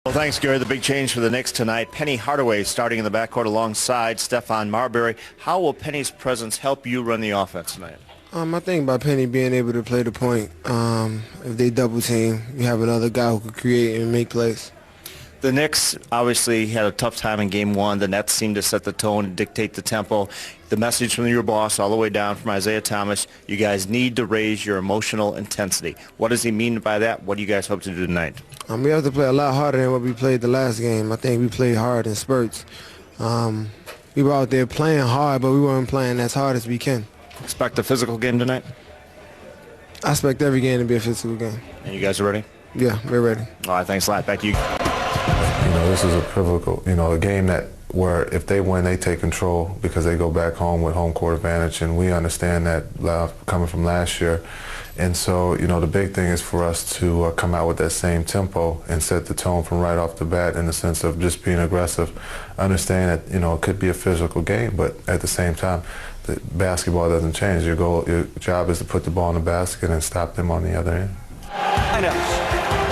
Well, thanks, Gary. The big change for the Knicks tonight. Penny Hardaway starting in the backcourt alongside Stephon Marbury. How will Penny's presence help you run the offense tonight? I think by Penny being able to play the point, if they double team, you have another guy who could create and make plays. The Knicks obviously had a tough time in Game 1. The Nets seemed to set the tone and dictate the tempo. The message from your boss all the way down from Isaiah Thomas, you guys need to raise your emotional intensity. What does he mean by that? What do you guys hope to do tonight? We have to play a lot harder than what we played the last game. I think we played hard in spurts. We were out there playing hard, but we weren't playing as hard as we can. Expect a physical game tonight? I expect every game to be a physical game. And you guys are ready? Yeah, we're ready. All right, thanks a lot. Back to you. This is a pivotal, a game where if they win, they take control because they go back home with home court advantage, and we understand that coming from last year. And so, the big thing is for us to come out with that same tempo and set the tone from right off the bat in the sense of just being aggressive. Understand that, it could be a physical game, but at the same time, the basketball doesn't change. Your job is to put the ball in the basket and stop them on the other end.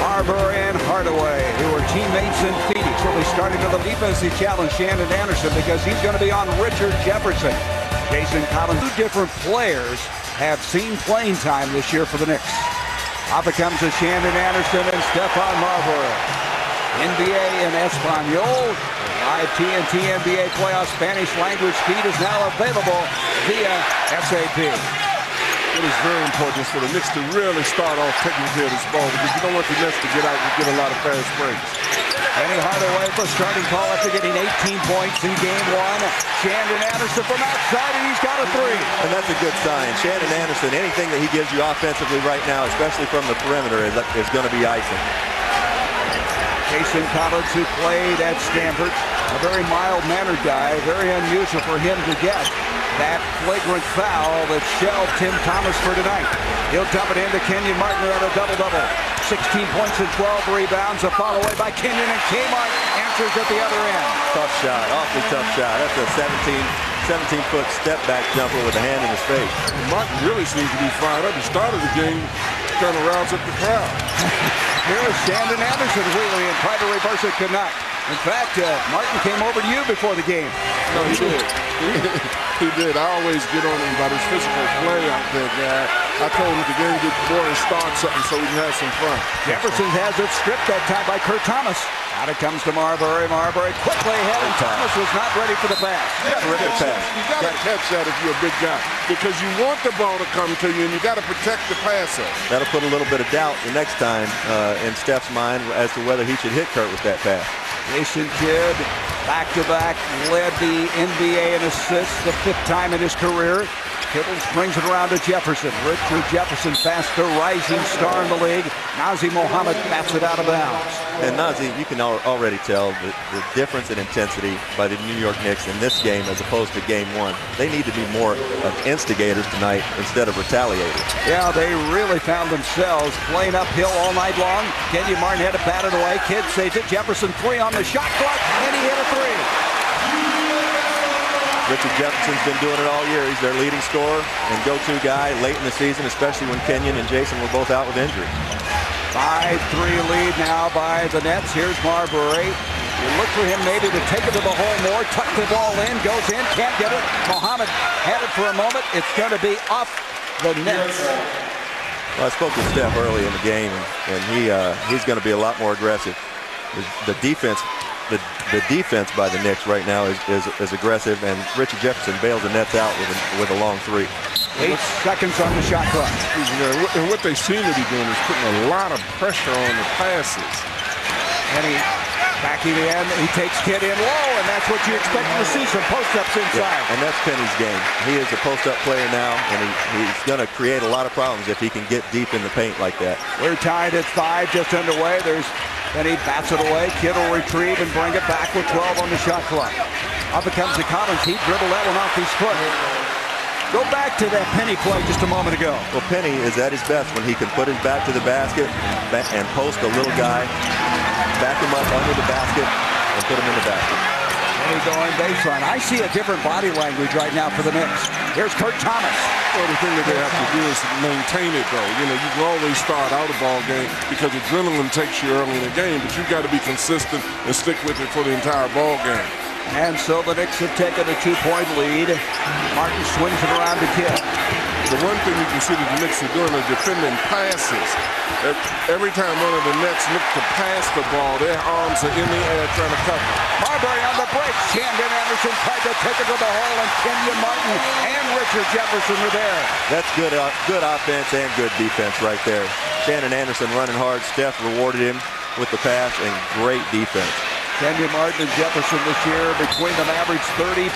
Marbury and Hardaway, who were teammates in Phoenix, really starting to the defensive challenge Shannon Anderson because he's going to be on Richard Jefferson. Jason Collins, two different players have seen playing time this year for the Knicks. Up it comes to Shannon Anderson and Stephon Marbury. NBA in Espanol. Live TNT NBA playoff Spanish language feed is now available via SAP. It is very important for the Knicks to really start off taking care of this ball because you don't want the Nets to get out and get a lot of fast breaks. Penny Hardaway for starting call after getting 18 points in Game 1. Shannon Anderson from outside, and he's got a three. And that's a good sign. Shannon Anderson, anything that he gives you offensively right now, especially from the perimeter, is going to be icing. Jason Collins, who played at Stanford, a very mild-mannered guy, very unusual for him to get that flagrant foul that shelved Tim Thomas for tonight. He'll dump it into Kenyon Martin at a double-double. 16 points and 12 rebounds, a foul away by Kenyon, and Kmart answers at the other end. Tough shot, awfully tough shot. That's a 17-foot step-back jumper with a hand in his face. Martin really seems to be fired up. He started the game, kind of rounds up the crowd. Here's Shannon Anderson wheeling and tried to reverse it, could not. In fact, Martin came over to you before the game. No, he did. He did. I always get on him about his physical play out there, guy. I told him if the game gets boring, start something so we can have some fun. Jefferson has it stripped that time by Kurt Thomas. Out it comes to Marbury. Marbury quickly ahead, and Thomas was not ready for the pass. Terrific pass. You got to catch that if you're a big guy because you want the ball to come to you, and you got to protect the passer. That'll put a little bit of doubt the next time in Steph's mind as to whether he should hit Kurt with that pass. Jason Kidd, back-to-back, led the NBA in assists the 5th time in his career. Kittle brings it around to Jefferson. Richard Jefferson, faster rising star in the league. Nazr Mohammed bats it out of bounds. And Nazr, you can already tell the difference in intensity by the New York Knicks in this game as opposed to Game 1. They need to be more of instigators tonight instead of retaliators. Yeah, they really found themselves playing uphill all night long. Kenyon Martin had to bat it away. Kidd saves it. Jefferson three on the shot clock, and he hit a three. Richard Jefferson's been doing it all year. He's their leading scorer and go-to guy late in the season, especially when Kenyon and Jason were both out with injury. 5-3 lead now by the Nets. Here's Marbury. You look for him maybe to take it to the hole more. Tuck the ball in, goes in, can't get it. Mohammed had it for a moment. It's going to be off the Nets. Well, I spoke with Steph early in the game, and he's going to be a lot more aggressive. The defense by the Knicks right now is aggressive, and Richard Jefferson bails the Nets out with a long three. 8 seconds on the shot clock. And what they seem to be doing is putting a lot of pressure on the passes. And he backing in, he takes Kidd in low, and that's what you expect to see, some post-ups inside. Yeah, and that's Penny's game. He is a post-up player now, and he's going to create a lot of problems if he can get deep in the paint like that. We're tied at 5, just underway. Penny bats it away. Kidd will retrieve and bring it back with 12 on the shot clock. Up it comes to Collins. He dribbled that one off his foot. Go back to that Penny play just a moment ago. Well, Penny is at his best when he can put his back to the basket and post a little guy, back him up under the basket, and put him in the basket. Penny going baseline. I see a different body language right now for the Knicks. Here's Kurt Thomas. Well, the thing that they have to do is maintain it, though. You know, you can always start out a ball game because adrenaline takes you early in the game, but you've got to be consistent and stick with it for the entire ball game. And so the Knicks have taken a 2-point lead. Martin swings it around to Kidd. The one thing you can see that the Knicks are doing is defending passes. Every time one of the Nets look to pass the ball, their arms are in the air trying to cover. Marbury on the break. Shandon Anderson tried to take it to the hole, and Kenyon Martin and Richard Jefferson were there. That's good offense and good defense right there. Shandon Anderson running hard. Steph rewarded him with the pass and great defense. Kenyon Martin and Jefferson this year between them averaged 35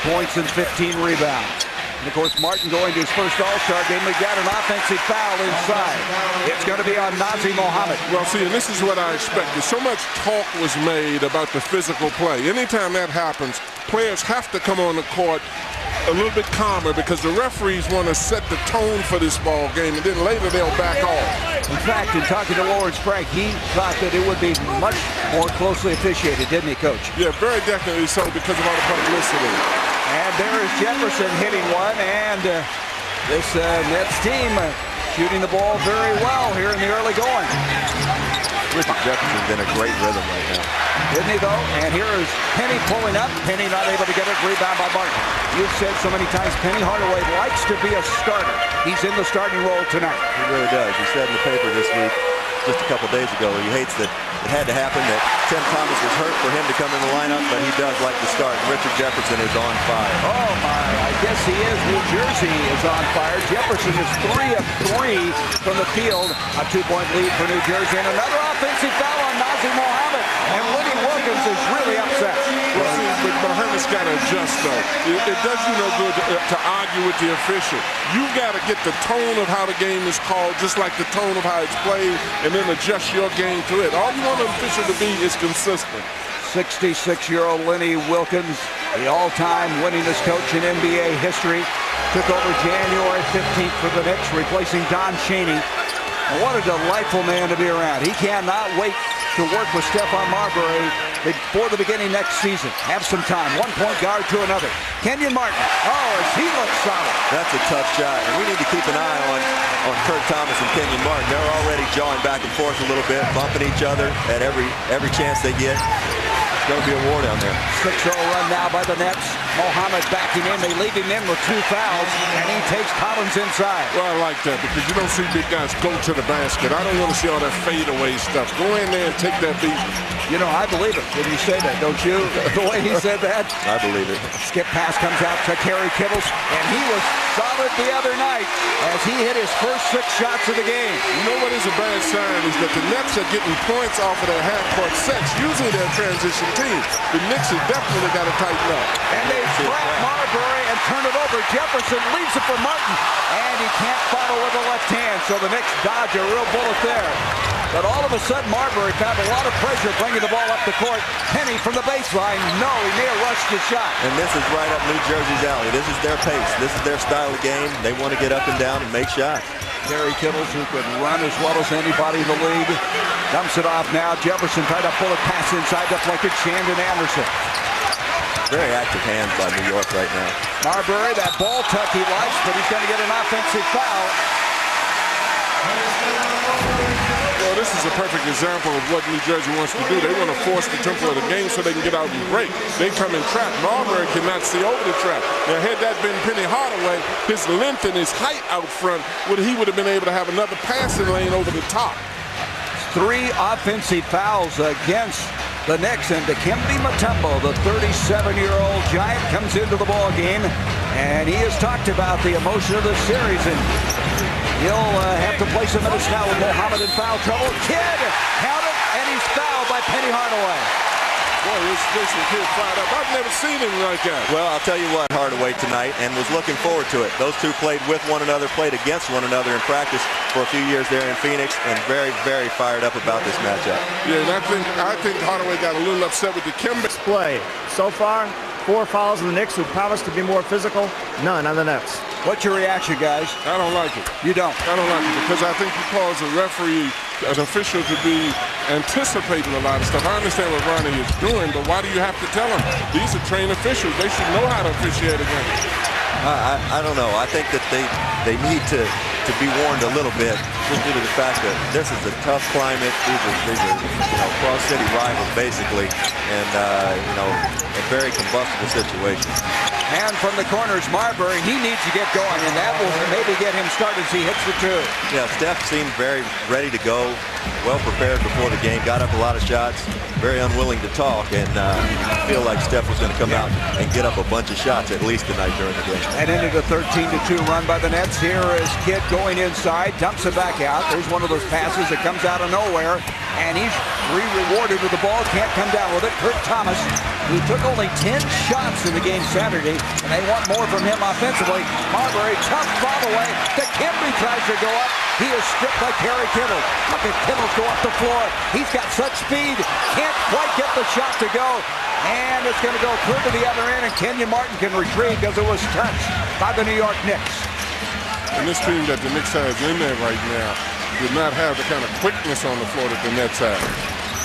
points and 15 rebounds. And of course, Martin going to his first All-Star game. We got an offensive foul inside. It's going to be on Nazr Mohammed. Well, see, and this is what I expected. So much talk was made about the physical play. Anytime that happens, players have to come on the court a little bit calmer because the referees want to set the tone for this ball game, and then later they'll back off. In fact, in talking to Lawrence Frank, he thought that it would be much more closely officiated, didn't he, Coach? Yeah, very definitely so because of all the publicity. And there is Jefferson hitting one, and this Nets team shooting the ball very well here in the early going. Richard Jefferson's in a great rhythm right now. Isn't he, though? And here is Penny pulling up. Penny not able to get it. Rebound by Martin. You've said so many times Penny Hardaway likes to be a starter. He's in the starting role tonight. He really does. He said in the paper this week, just a couple days ago, he hates that it had to happen, that Tim Thomas was hurt for him to come in the lineup, but he does like to start. Richard Jefferson is on fire. Oh, my. I guess he is. New Jersey is on fire. Jefferson is 3 of 3 from the field. A 2-point lead for New Jersey. And another offensive foul on Nazr Mohammed. And Lenny Wilkins is really upset. Well, see, but Mohammed's got to adjust, though. It does you no good to argue with the official. You've got to get the tone of how the game is called, just like the tone of how it's played, and then adjust your game to it. All you want an official to be is consistent. 66-year-old Lenny Wilkins, the all-time winningest coach in NBA history, took over January 15th for the Knicks, replacing Don Chaney. And what a delightful man to be around. He cannot wait to work with Stephon Marbury before the beginning next season. Have some time. One-point guard to another. Kenyon Martin. Oh, as he looks solid. That's a tough shot, and we need to keep an eye on Kurt Thomas and Kenyon Martin. They're already jawing back and forth a little bit, bumping each other at every chance they get. It's going to be a war down there. 6-0 run now by the Nets. Mohammed backing in. They leave him in with 2 fouls, and he takes Collins inside. Well, I like that because you don't see big guys go to the basket. I don't want to see all that fadeaway stuff. Go in there and take that beat. You know, I believe it when you say that, don't you? The way he said that. I believe it. Skip pass comes out to Kerry Kittles, and he was solid the other night as he hit his first 6 shots of the game. You know what is a bad sign is that the Nets are getting points off of their half-court sets, usually their transition team. The Knicks have definitely got to tighten up. And they trap Marbury and turn it over. Jefferson leaves it for Martin, and he can't follow with the left hand, so the Knicks dodge a real bullet there. But all of a sudden, Marbury found a lot of pressure bringing the ball up the court. Penny from the baseline. No, he may have rushed his shot. And this is right up New Jersey's alley. This is their pace. This is their style of game. They want to get up and down and make shots. Kerry Kittles, who could run as well as anybody in the league, dumps it off now. Jefferson tried to pull a pass inside, deflected. Shandon Anderson. Very active hands by New York right now. Marbury, that ball tuck he likes, but he's going to get an offensive foul. Well, this is a perfect example of what New Jersey wants to do. They want to force the tempo of the game so they can get out and break. They come in trap. Marbury cannot see over the trap. Now, had that been Penny Hardaway, his length and his height out front, he would have been able to have another passing lane over the top. 3 offensive fouls against the Knicks, and Dikembe Mutombo, the 37-year-old Giant, comes into the ball game, and he has talked about the emotion of the series, and he'll have to play some minutes now with Mohammed in foul trouble. Kidd, count it, and he's fouled by Penny Hardaway. Boy, this Jason Kidd fired up. I've never seen him like that. Well, I'll tell you what, Hardaway tonight, and was looking forward to it. Those two played with one another, played against one another in practice for a few years there in Phoenix, and very, very fired up about this matchup. Yeah, and I think Hardaway got a little upset with Dikembe. Play. So far, 4 fouls on the Knicks, who promised to be more physical. None on the Nets. What's your reaction, guys? I don't like it. You don't? I don't like it because I think you cause a referee an official to be anticipating a lot of stuff. I understand what Ronnie is doing, but why do you have to tell them? These are trained officials. They should know how to officiate a game. I don't know. I think that they need to be warned a little bit, just due to the fact that this is a tough climate. These are cross-city rivals, basically, and a very combustible situation. And from the corners, Marbury, he needs to get going, and that will maybe get him started as he hits the two. Yeah, Steph seemed very ready to go, well prepared before the game, got up a lot of shots, very unwilling to talk, and I feel like Steph was going to come out and get up a bunch of shots at least tonight during the game. That ended a 13-2 run by the Nets. Here is Kidd going inside, dumps it back out. There's one of those passes that comes out of nowhere, and he's rewarded with the ball, can't come down with it. Kurt Thomas, who took only 10 shots in the game Saturday, and they want more from him offensively. Marbury, tough ball away. DeKemby tries to go up. He is stripped by Kerry Kittle. Look at Kittle go up the floor. He's got such speed, can't quite get the shot to go. And it's going to go clear to the other end, and Kenyon Martin can retrieve because it was touched by the New York Knicks. And this team that the Knicks has in there right now did not have the kind of quickness on the floor that the Nets have.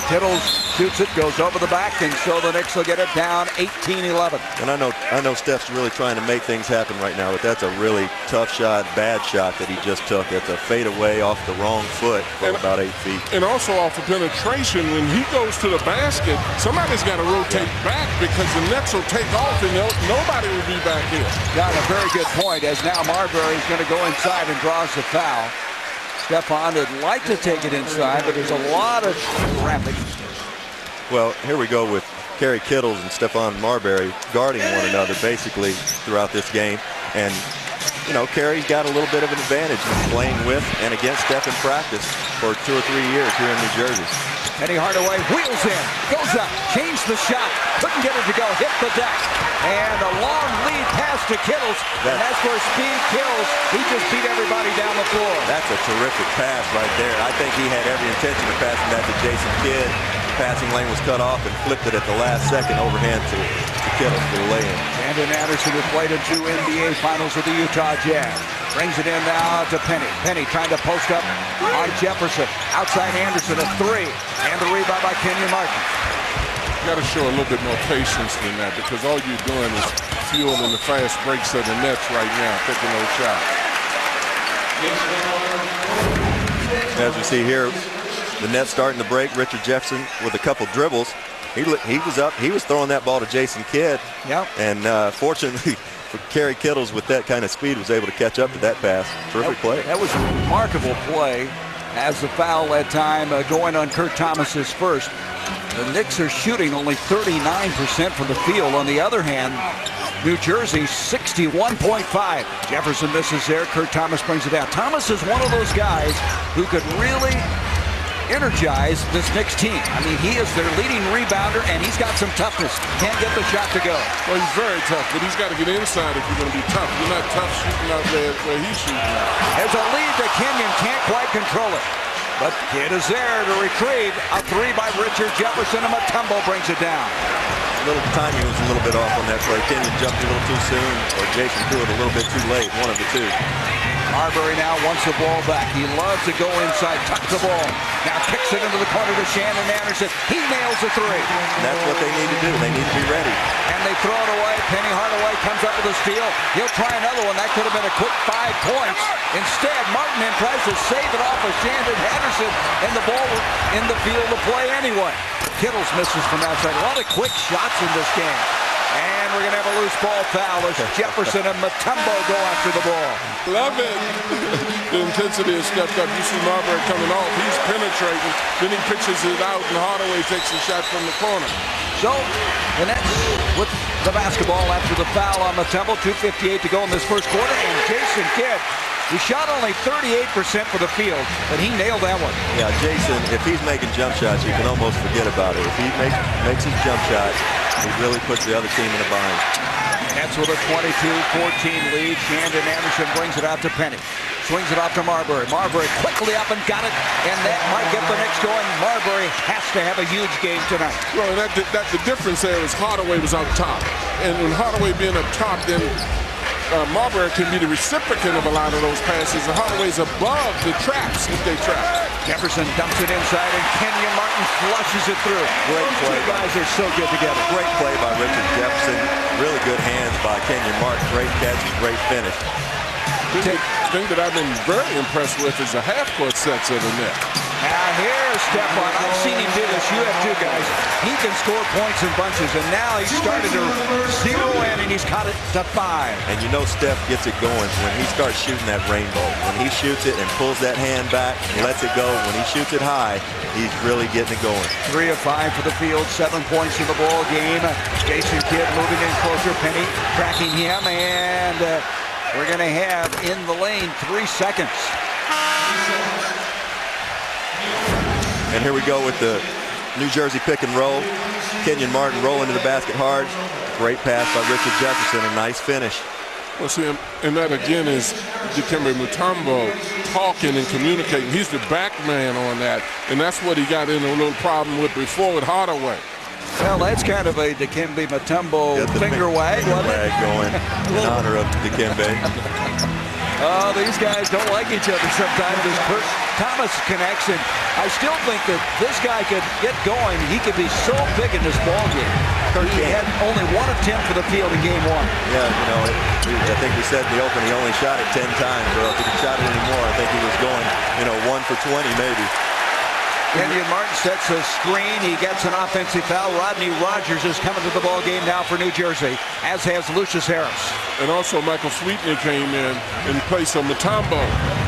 Kittle shoots it, goes over the back, and so the Knicks will get it down 18-11. And I know Steph's really trying to make things happen right now, but that's a really tough shot, bad shot that he just took. It's a fadeaway off the wrong foot from about 8 feet. And also off of penetration, when he goes to the basket, somebody's got to rotate back because the Nets will take off and nobody will be back here. Got a very good point, as now Marbury's going to go inside and draws the foul. Stephon would like to take it inside, but there's a lot of traffic. Well, here we go with Kerry Kittles and Stephon Marbury guarding one another basically throughout this game. And, Kerry's got a little bit of an advantage playing with and against Steph in practice for 2 or 3 years here in New Jersey. Penny Hardaway wheels in, goes up, changed the shot, couldn't get it to go, hit the deck. And a long lead pass to Kittles, and that's where speed kills. He just beat everybody down the floor. That's a terrific pass right there. I think he had every intention of passing that to Jason Kidd. The passing lane was cut off and flipped it at the last second overhand to Kittles for the lay-in. Brandon Anderson has played in 2 NBA Finals with the Utah Jazz. Brings it in now to Penny. Penny trying to post up on Jefferson. Outside Anderson, a 3. And the rebound by Kenyon Martin. You got to show a little bit more patience than that because all you're doing is fueling the fast breaks of the Nets right now, taking those shots. As we see here, the Nets starting to break. Richard Jefferson with a couple dribbles. He was up. He was throwing that ball to Jason Kidd. Yep. And fortunately for Kerry Kittles with that kind of speed was able to catch up to that pass. Terrific play. That was a remarkable play as the foul that time going on Kurt Thomas's first. The Knicks are shooting only 39% from the field. On the other hand, New Jersey 61.5. Jefferson misses there. Kurt Thomas brings it down. Thomas is one of those guys who could really energize this Knicks team. I mean, he is their leading rebounder, and he's got some toughness. Can't get the shot to go. Well, he's very tough, but he's got to get inside if you're going to be tough. You're not tough shooting out there where he's shooting out. There's a lead to Kenyon. Can't quite control it. But Kidd is there to retrieve a 3 by Richard Jefferson, and Mutombo brings it down. Timing was a little bit off on that play. Kenyon jumped a little too soon, or Jason threw it a little bit too late, one of the two. Marbury now wants the ball back. He loves to go inside, tuck the ball. Now kicks it into the corner to Shannon Anderson. He nails the 3. And that's what they need to do. They need to be ready. And they throw it away. Penny Hardaway comes up with a steal. He'll try another one. That could have been a quick 5 points. Instead, Martin tries to save it off of Shannon Anderson, and the ball in the field to play anyway. Kittles misses from outside. A lot of quick shots in this game. And we're going to have a loose ball foul as Jefferson and Mutombo go after the ball. Love it. The intensity is stepped up. You see Marbury coming off. He's penetrating. Then he pitches it out, and Hardaway takes a shot from the corner. So, the Nets with the basketball after the foul on Mutombo. 2:58 to go in this first quarter. And Jason Kidd, he shot only 38% for the field, but he nailed that one. Yeah, Jason, if he's making jump shots, you can almost forget about it. If he makes his jump shot, he really puts the other team in a bind. Nets with a 22-14 lead. Shannon Anderson brings it out to Penny. Swings it off to Marbury. Marbury quickly up and got it, and that might get the Knicks going. Marbury has to have a huge game tonight. Well, the difference there is Hardaway was out top. And when Hardaway being up top, then Marbury can be the recipient of a lot of those passes, and Hardaway's above the traps if they trap. Jefferson dumps it inside, and Kenyon Martin flushes it through. Great play. Two guys are so good together. Great play by Richard Jefferson. Really good hands by Kenyon Martin. Great catch, great finish. The thing that I've been very impressed with is the half-court sets of the net. Now here's Stephon. I've seen him do this. You have too, guys. He can score points in bunches, and now he's started to zero in, and he's caught it to 5. And you know Steph gets it going when he starts shooting that rainbow. When he shoots it and pulls that hand back and lets it go, when he shoots it high, he's really getting it going. 3 of 5 for the field, 7 points in the ball game. Jason Kidd moving in closer. Penny tracking him, and we're going to have in the lane 3 seconds. And here we go with the New Jersey pick and roll. Kenyon Martin rolling to the basket hard. Great pass by Richard Jefferson, a nice finish. Well, see, and that again is Dikembe Mutombo talking and communicating. He's the back man on that, and that's what he got in a little problem with before with Hardaway. Well, that's kind of a Dikembe Mutombo finger wag, wasn't it? Going in honor of Dikembe. Oh, these guys don't like each other sometimes. This Kurt Thomas connection. I still think that this guy could get going. He could be so big in this ball game. He had only 1 of 10 for the field in game 1. Yeah, you know, I think we said in the open he only shot it 10 times. So if he shot it anymore, I think he was going, 1 for 20 maybe. Kenyon Martin sets a screen. He gets an offensive foul. Rodney Rogers is coming to the ball game now for New Jersey, as has Lucius Harris. And also Michael Sweetney came in place of Mutombo.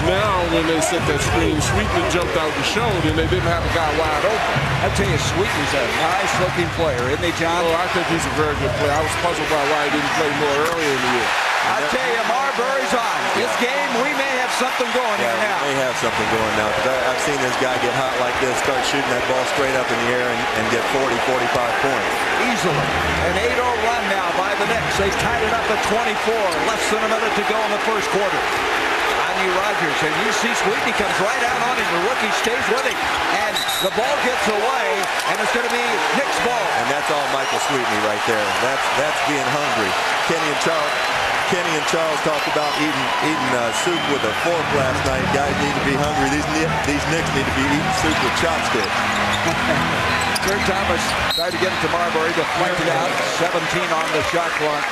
Now when they set that screen, Sweetney jumped out and showed, and they didn't have a guy wide open. I tell you, Sweetney's a nice-looking player, isn't he, John? Oh, I think he's a very good player. I was puzzled by why he didn't play more earlier in the year. I tell you, Marbury's on. This game, we may have something going here now. We may have something going now, because I've seen this guy get hot like this, start shooting that ball straight up in the air and get 40, 45 points. Easily. An 8-0 run now by the Knicks. They've tied it up at 24. Less than a minute to go in the first quarter. Rodney Rogers, and you see Sweetney comes right out on him. The rookie stays with him. And the ball gets away, and it's going to be Knicks ball. And that's all Michael Sweetney right there. That's being hungry. Kenny and Charles talked about eating soup with a fork last night. Guys need to be hungry. These Knicks need to be eating soup with chopsticks. Kurt Thomas tried to get it to Marbury, deflected out. 17 on the shot clock.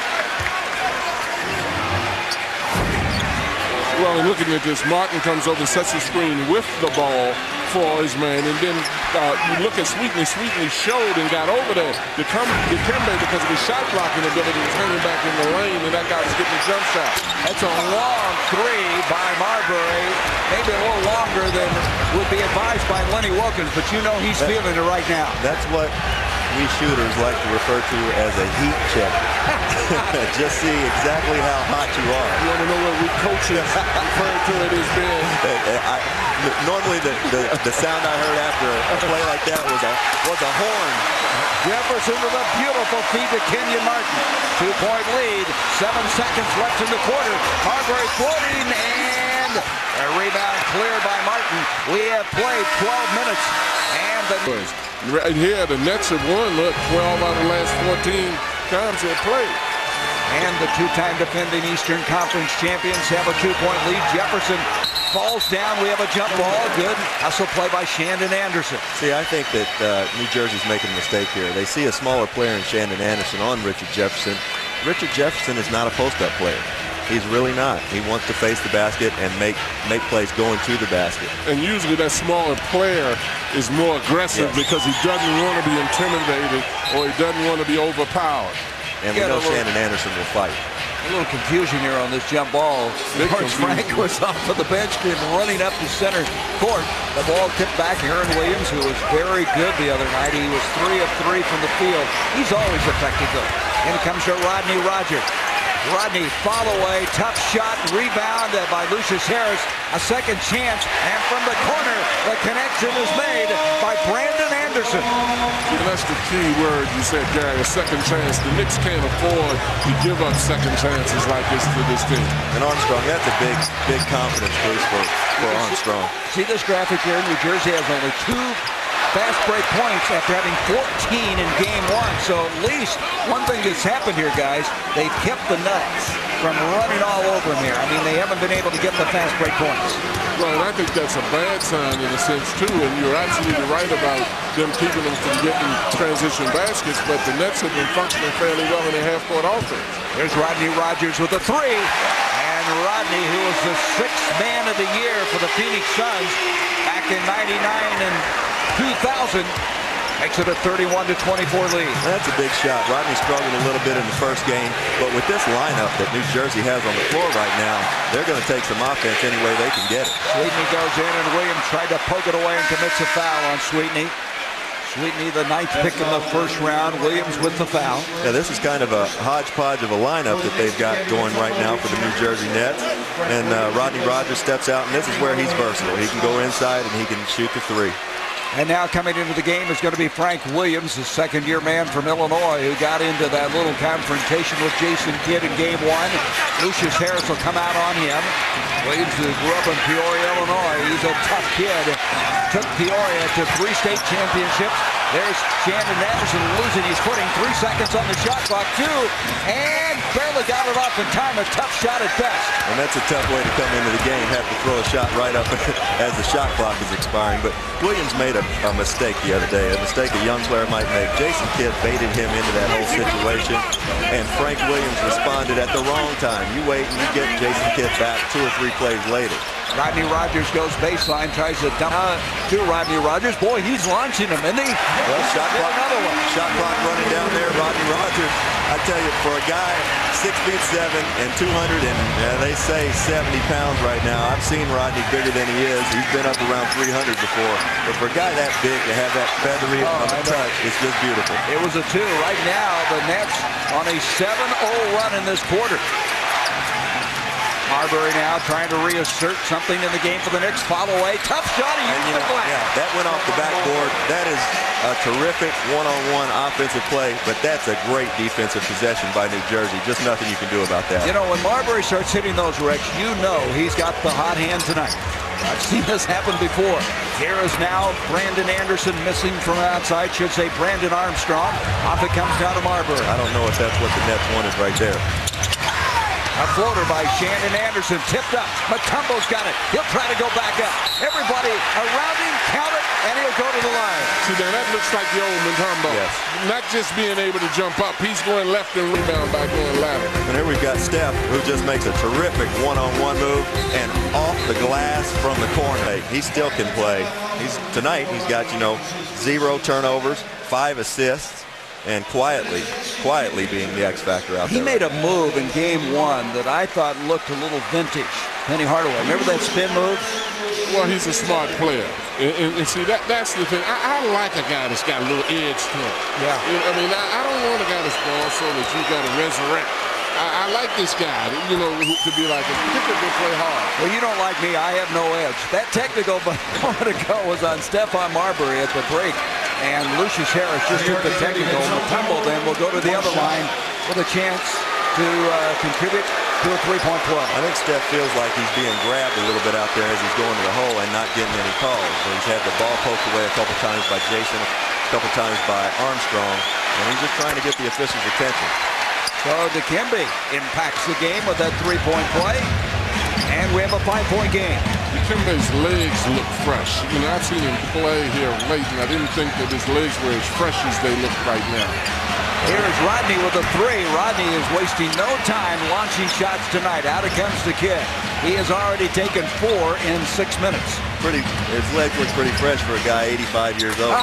Well, and looking at this, Martin comes over, sets the screen with the ball for his man, and then you look at Sweetney. Sweetney showed and got over there. Dikembe, because of his shot blocking ability, was hanging back in the lane, and that guy was getting a jump shot. That's a long 3 by Marbury. Maybe a little longer than would be advised by Lenny Wilkins, but you know he's feeling it right now. That's what we shooters like to refer to as a heat check. Just see exactly how hot you are. You want to know what we coaches refer to it as being? Normally the sound I heard after a play like that was a horn. Jefferson with a beautiful feed to Kenyon Martin. 2-point lead. 7 seconds left in the quarter. Marbury floating, and a rebound cleared by Martin. We have played 12 minutes. And the right here, the Nets have won, 12 out of the last 14 times they played. And the 2-time defending Eastern Conference champions have a 2-point lead. Jefferson falls down. We have a jump ball. Good hustle play by Shandon Anderson. See, I think that New Jersey's making a mistake here. They see a smaller player in Shandon Anderson on Richard Jefferson. Richard Jefferson is not a post-up player. He's really not. He wants to face the basket and make plays going to the basket. And usually that smaller player is more aggressive because he doesn't want to be intimidated or he doesn't want to be overpowered. And we know Shandon Anderson will fight. A little confusion here on this jump ball. George Frank was off of the bench, came running up to center court. The ball tipped back. Aaron Williams, who was very good the other night. He was 3 of 3 from the field. He's always effective, though. In comes Rodney Rogers. Rodney, follow away, tough shot, rebound by Lucius Harris. A second chance, and from the corner, the connection is made by Brandon Anderson. And that's the key word you said, Gary, a second chance. The Knicks can't afford to give up second chances like this to this team. And Armstrong, that's a big confidence boost for Armstrong. See this graphic here? New Jersey has only 2 fast break points after having 14 in game 1. So at least one thing that's happened here, guys, they've kept the nuts. from running all over him here. I mean, they haven't been able to get the fast break points. Well, and I think that's a bad sign in a sense, too, and you're absolutely right about them keeping them from getting transition baskets, but the Nets have been functioning fairly well in their half-court offense. Here's Rodney Rogers with a three, and Rodney, who was the 6th man of the year for the Phoenix Suns back in '99 and 2000, makes it a 31-24 lead. That's a big shot. Rodney struggled a little bit in the first game, but with this lineup that New Jersey has on the floor right now, they're going to take some offense any way they can get it. Sweetney goes in, and Williams tried to poke it away and commits a foul on Sweetney. Sweetney, the 9th pick in the first round. Williams with the foul. Yeah, this is kind of a hodgepodge of a lineup that they've got going right now for the New Jersey Nets. And Rodney Rogers steps out, and this is where he's versatile. He can go inside, and he can shoot the three. And now coming into the game is going to be Frank Williams, the second-year man from Illinois, who got into that little confrontation with Jason Kidd in game 1. Lucius Harris will come out on him. Williams, who grew up in Peoria, Illinois, he's a tough kid. Took Peoria to 3 state championships. There's Shannon Anderson losing his footing. 3 seconds on the shot clock, 2, and barely got it off in time. A tough shot at best. And that's a tough way to come into the game, have to throw a shot right up as the shot clock is expiring. But Williams made a mistake the other day, a mistake a young player might make. Jason Kidd baited him into that whole situation, and Frank Williams responded at the wrong time. You wait and you get Jason Kidd back 2 or 3 plays later. Rodney Rogers goes baseline, tries to dump to Rodney Rogers. Boy, he's launching him, isn't he? Well, shot clock, another one. Shot clock running down there. Rodney Rogers, I tell you, for a guy 6'7" and 200 and they say 70 pounds right now. I've seen Rodney bigger than he is. He's been up around 300 before. But for a guy that big to have that feathery of a touch, it's just beautiful. It was a 2. Right now, the Nets on a 7-0 run in this quarter. Marbury now trying to reassert something in the game for the Knicks. Follow away. Tough shot. He used the glass. Yeah, that went off the backboard. That is a terrific one-on-one offensive play, but that's a great defensive possession by New Jersey. Just nothing you can do about that. You know, when Marbury starts hitting those, Rex, you know he's got the hot hand tonight. I've seen this happen before. Here is now Brandon Anderson missing from outside. Should say Brandon Armstrong. Off it comes down to Marbury. I don't know if that's what the Nets wanted right there. A floater by Shannon Anderson, tipped up. Mutombo's got it. He'll try to go back up. Everybody around him, count it, and he'll go to the line. See, now that looks like the old Mutombo. Yes. Not just being able to jump up. He's going left and rebound by going lateral. And here we've got Steph, who just makes a terrific one-on-one move and off the glass from the corner. He still can play. Tonight he's got, 0 turnovers, 5 assists. And quietly being the X factor out there. He made a move in game 1 that I thought looked a little vintage. Penny Hardaway, remember that spin move? Well, he's a smart player. And see, that's the thing. I like a guy that's got a little edge to him. Yeah. I mean, I don't want a guy that's ball so that you got to resurrect. I like this guy, to be like a particularly play hard. Well, you don't like me. I have no edge. That technical a moment ago was on Stephon Marbury at the break. And Lucius Harris just took the technical. Mutombo then will go to the other line with a chance to contribute to a 3-point play. I think Steph feels like he's being grabbed a little bit out there as he's going to the hole and not getting any calls. So he's had the ball poked away a couple times by Jason, a couple times by Armstrong, and he's just trying to get the officials' attention. So Dikembe impacts the game with that 3-point play, and we have a 5-point game. Dikembe's legs look fresh. I've seen him play here late, and I didn't think that his legs were as fresh as they look right now. Here is Rodney with a 3. Rodney is wasting no time launching shots tonight. Out it comes the kid. He has already taken 4 in 6 minutes. His legs look pretty fresh for a guy 85 years old.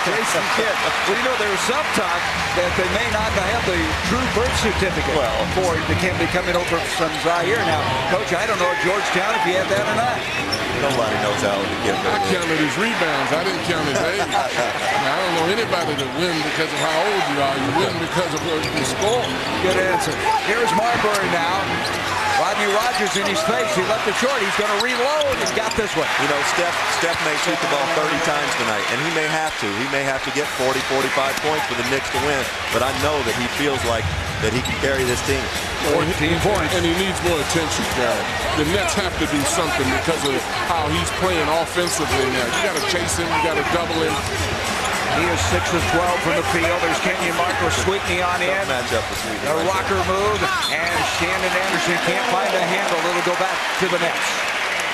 Jason Kidd. Well, there was some talk that they may not have the true birth certificate for Dikembe coming over from Zaire. Now, Coach, I don't know at Georgetown if he had that or not. Nobody knows how to get I counted his rebounds. I didn't count his age. Now, I don't know anybody that win because of how old you are. You win because of the score. Good answer. Here's Marbury now. Rodney Rogers in his face. He left it short. He's going to reload and got this one. Steph may shoot the ball 30 times tonight, and he may have to. He may have to get 40, 45 points for the Knicks to win. But I know that he feels like that he can carry this team. 14 points. And he needs more attention, guys. The Nets have to do something because of how he's playing offensively now. You got to chase him. You got to double him. He is 6 of 12 from the field. There's Kenyon Martin with Sweetney on in. Matchup for Sweetney. A rocker move, and Shandon Anderson can't find a handle. It'll go back to the Nets.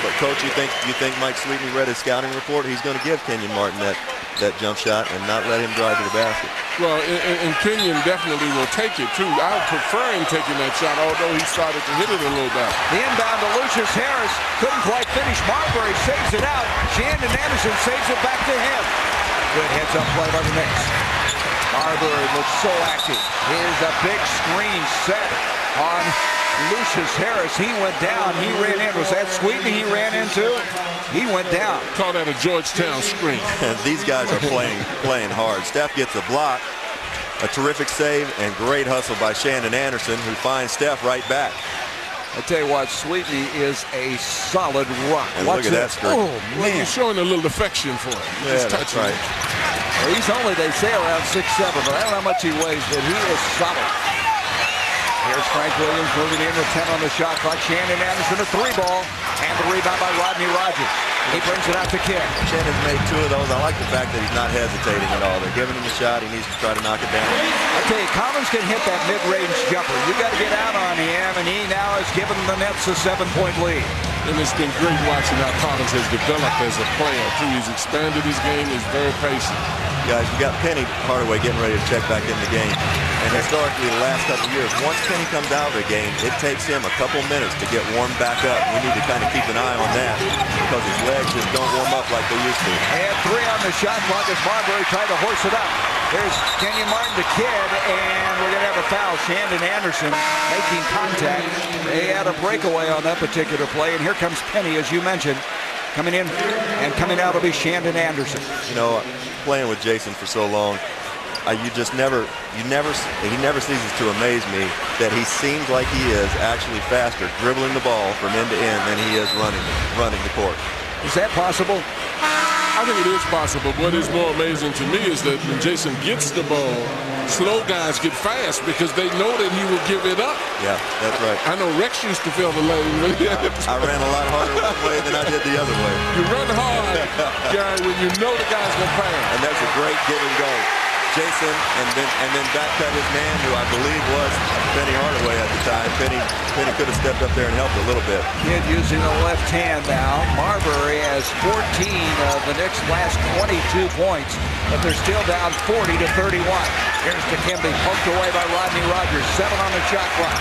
But coach, you think Mike Sweetney read his scouting report? He's going to give Kenyon Martin that jump shot and not let him drive to the basket. Well, and Kenyon definitely will take it too. I would prefer him taking that shot, although he started to hit it a little bit. The inbound to Lucius Harris, couldn't quite finish. Marbury saves it out. Shandon Anderson saves it back to him. Good heads-up play by the Knicks. Marbury looks so active. Here's a big screen set on Lucius Harris. He went down. He ran in. Was that Sweetney he ran into? He went down. Call that a Georgetown screen. These guys are playing hard. Steph gets a block, a terrific save, and great hustle by Shandon Anderson, who finds Steph right back. I tell you what, Sweetney is a solid rock. And look at that screen. Oh, Well, man. you're showing a little affection for him. Yeah, Just that's touching right. him. Well, he's only, they say, around 6'7", but I don't know how much he weighs, but he is solid. Here's Frank Williams moving in with 10 on the shot clock. Shandon Anderson, a 3-ball, and the rebound by Rodney Rogers. He brings it out to Kidd. Shannon's made 2 of those. I like the fact that he's not hesitating at all. They're giving him a shot. He needs to try to knock it down. I tell you, Collins can hit that mid-range jumper. You got to get out on him, and he now has given the Nets a 7-point lead. And it's been great watching how Collins has developed as a player, too. He's expanded his game. He's very patient. Guys, we got Penny Hardaway getting ready to check back in the game. And historically, the last couple of years, once Penny comes out of the game, it takes him a couple minutes to get warmed back up. We need to kind of keep an eye on that because his legs just don't warm up like they used to. And 3 on the shot clock as Marbury tried to horse it up. There's Kenyon Martin to Kidd, and we're going to have a foul. Shandon Anderson making contact. They had a breakaway on that particular play, and here comes Penny, as you mentioned. Coming in and coming out will be Shandon Anderson. You know, playing with Jason for so long, he never ceases to amaze me that he seems like he is actually faster dribbling the ball from end to end than he is running the court. Is that possible? I think it is possible. What is more amazing to me is that when Jason gets the ball, slow guys get fast because they know that he will give it up. Yeah, that's right. I know Rex used to feel the lane. I ran a lot harder one way than I did the other way. You run hard, guy, when you know the guy's going to pass. And that's a great give and go. Jason and then back cut his man, who I believe was Penny Hardaway at the time. Penny could have stepped up there and helped a little bit. Kidd using the left hand now. Marbury has 14 of the Knicks' last 22 points, but they're still down 40-31. Here's Dikembe, poked away by Rodney Rogers. 7 on the shot clock.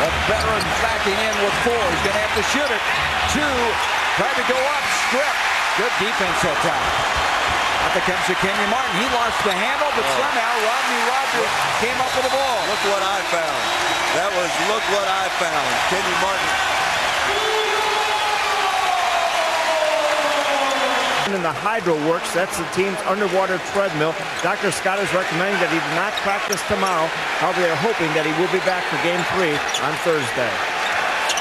The veteran backing in with 4. He's going to have to shoot it. 2, tried to go up, stripped. Good defense that time. Up comes to Kenyon Martin. He lost the handle, but somehow Rodney Rogers came up with the ball. Look what I found. That was look what I found. Kenyon Martin. In the Hydro Works, that's the team's underwater treadmill. Dr. Scott is recommending that he do not practice tomorrow. However, they're hoping that he will be back for Game 3 on Thursday.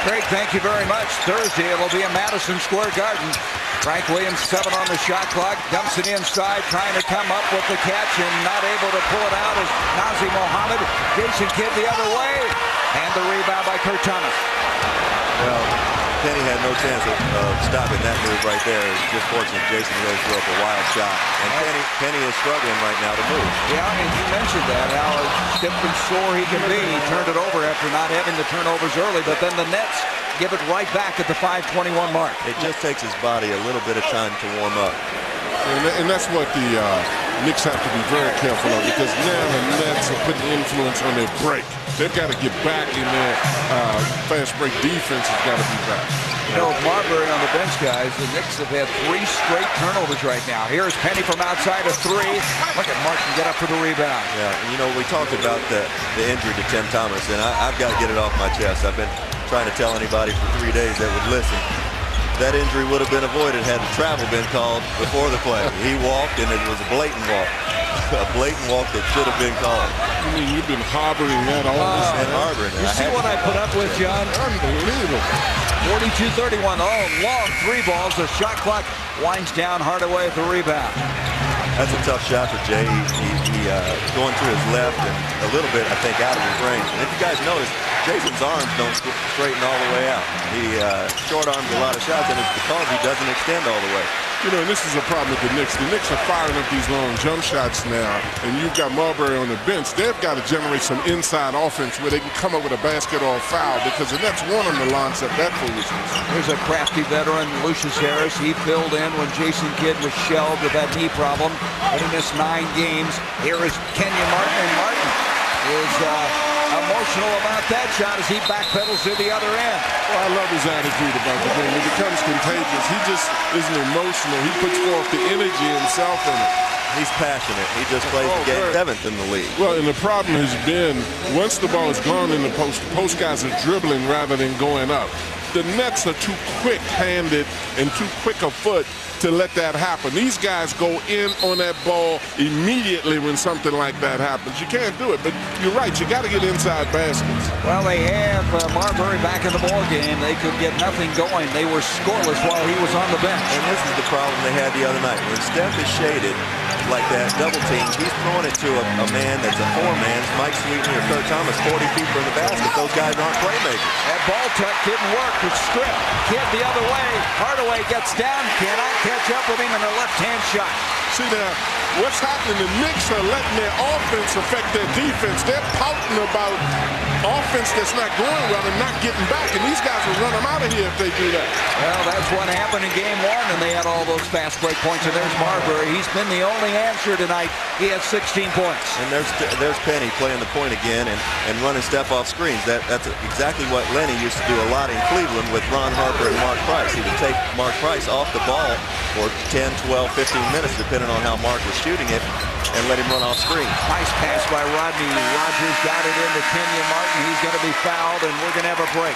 Craig, thank you very much. Thursday, it'll be in Madison Square Garden. Frank Williams, 7 on the shot clock, dumps it inside, trying to come up with the catch and not able to pull it out as Nazr Mohammed. Jason Kidd the other way, and the rebound by Kurt Thomas. Well, Penny had no chance of stopping that move right there. It's just fortunate Jason really threw up a wild shot. And Penny is struggling right now to move. Yeah, and you mentioned that, how stiff and sore he can be. He turned it over after not having the turnovers early, but then the Nets give it right back at the 5:21 mark. It just takes his body a little bit of time to warm up. And that's what the Knicks have to be very careful of, because now the Nets are putting influence on their break. They've got to get back in their fast break defense has got to be back. You know, with Marbury on the bench, guys, the Knicks have had 3 straight turnovers right now. Here's Penny from outside of 3. Look at Martin get up for the rebound. Yeah, and you know, we talked about the injury to Tim Thomas, and I've got to get it off my chest. I've been trying to tell anybody for 3 days that would listen. That injury would have been avoided had the travel been called before the play. He walked, and it was a blatant walk. A blatant walk that should have been called. I mean, you've been harboring that all this And time. harboring it. You see what I put up with, John? Unbelievable. 42-31. Oh, long 3 balls. The shot clock winds down. Hardaway at the rebound. That's a tough shot for Jay. He going through his left and a little bit, I think, out of his range. And if you guys notice, Jason's arms don't straighten all the way out. He short arms a lot of shots, and it's because he doesn't extend all the way. You know, and this is a problem with the Knicks. The Knicks are firing up these long jump shots now, and you've got Marbury on the bench. They've got to generate some inside offense where they can come up with a basket or a foul, because the Nets want them to launch up that foolishness. Here's a crafty veteran, Lucius Harris. He filled in when Jason Kidd was shelved with that knee problem, but he missed 9 games. Here is Kenyon Martin, and Martin is emotional about that shot as he backpedals to the other end. Well, I love his attitude about the game. It becomes contagious. He just isn't emotional. He puts forth the energy himself in it. He's passionate. He just plays the game 7th in the league. Well, and the problem has been, once the ball is gone in the post guys are dribbling rather than going up. The Nets are too quick-handed and too quick a foot to let that happen. These guys go in on that ball immediately when something like that happens. You can't do it, but you're right. You got to get inside baskets. Well, they have Marbury back in the ball game. They could get nothing going. They were scoreless while he was on the bench. And this is the problem they had the other night. When Steph is shaded like that, double team, he's throwing it to a man that's a 4-man, Mike Sweeten or Kurt Thomas, 40 feet from the basket. Those guys aren't playmakers. That ball tuck didn't work. It's stripped. Kidd the other way. Hardaway gets down. Cannot catch up with him in a left-hand shot. See now, what's happening, the Knicks are letting their offense affect their defense. They're pouting about offense that's not going well and not getting back, and these guys will run them out of here if they do that. Well, that's what happened in game 1, and they had all those fast break points, and there's Marbury. He's been the only answer tonight. He has 16 points. And there's Penny playing the point again and running Steph off screens. That's exactly what Lenny used to do a lot in Cleveland with Ron Harper and Mark Price. He would take Mark Price off the ball for 10, 12, 15 minutes, depending on how Mark was shooting it, and let him run off screen. Nice pass by Rodney. Rogers got it into Kenyon Martin. He's going to be fouled, and we're going to have a break.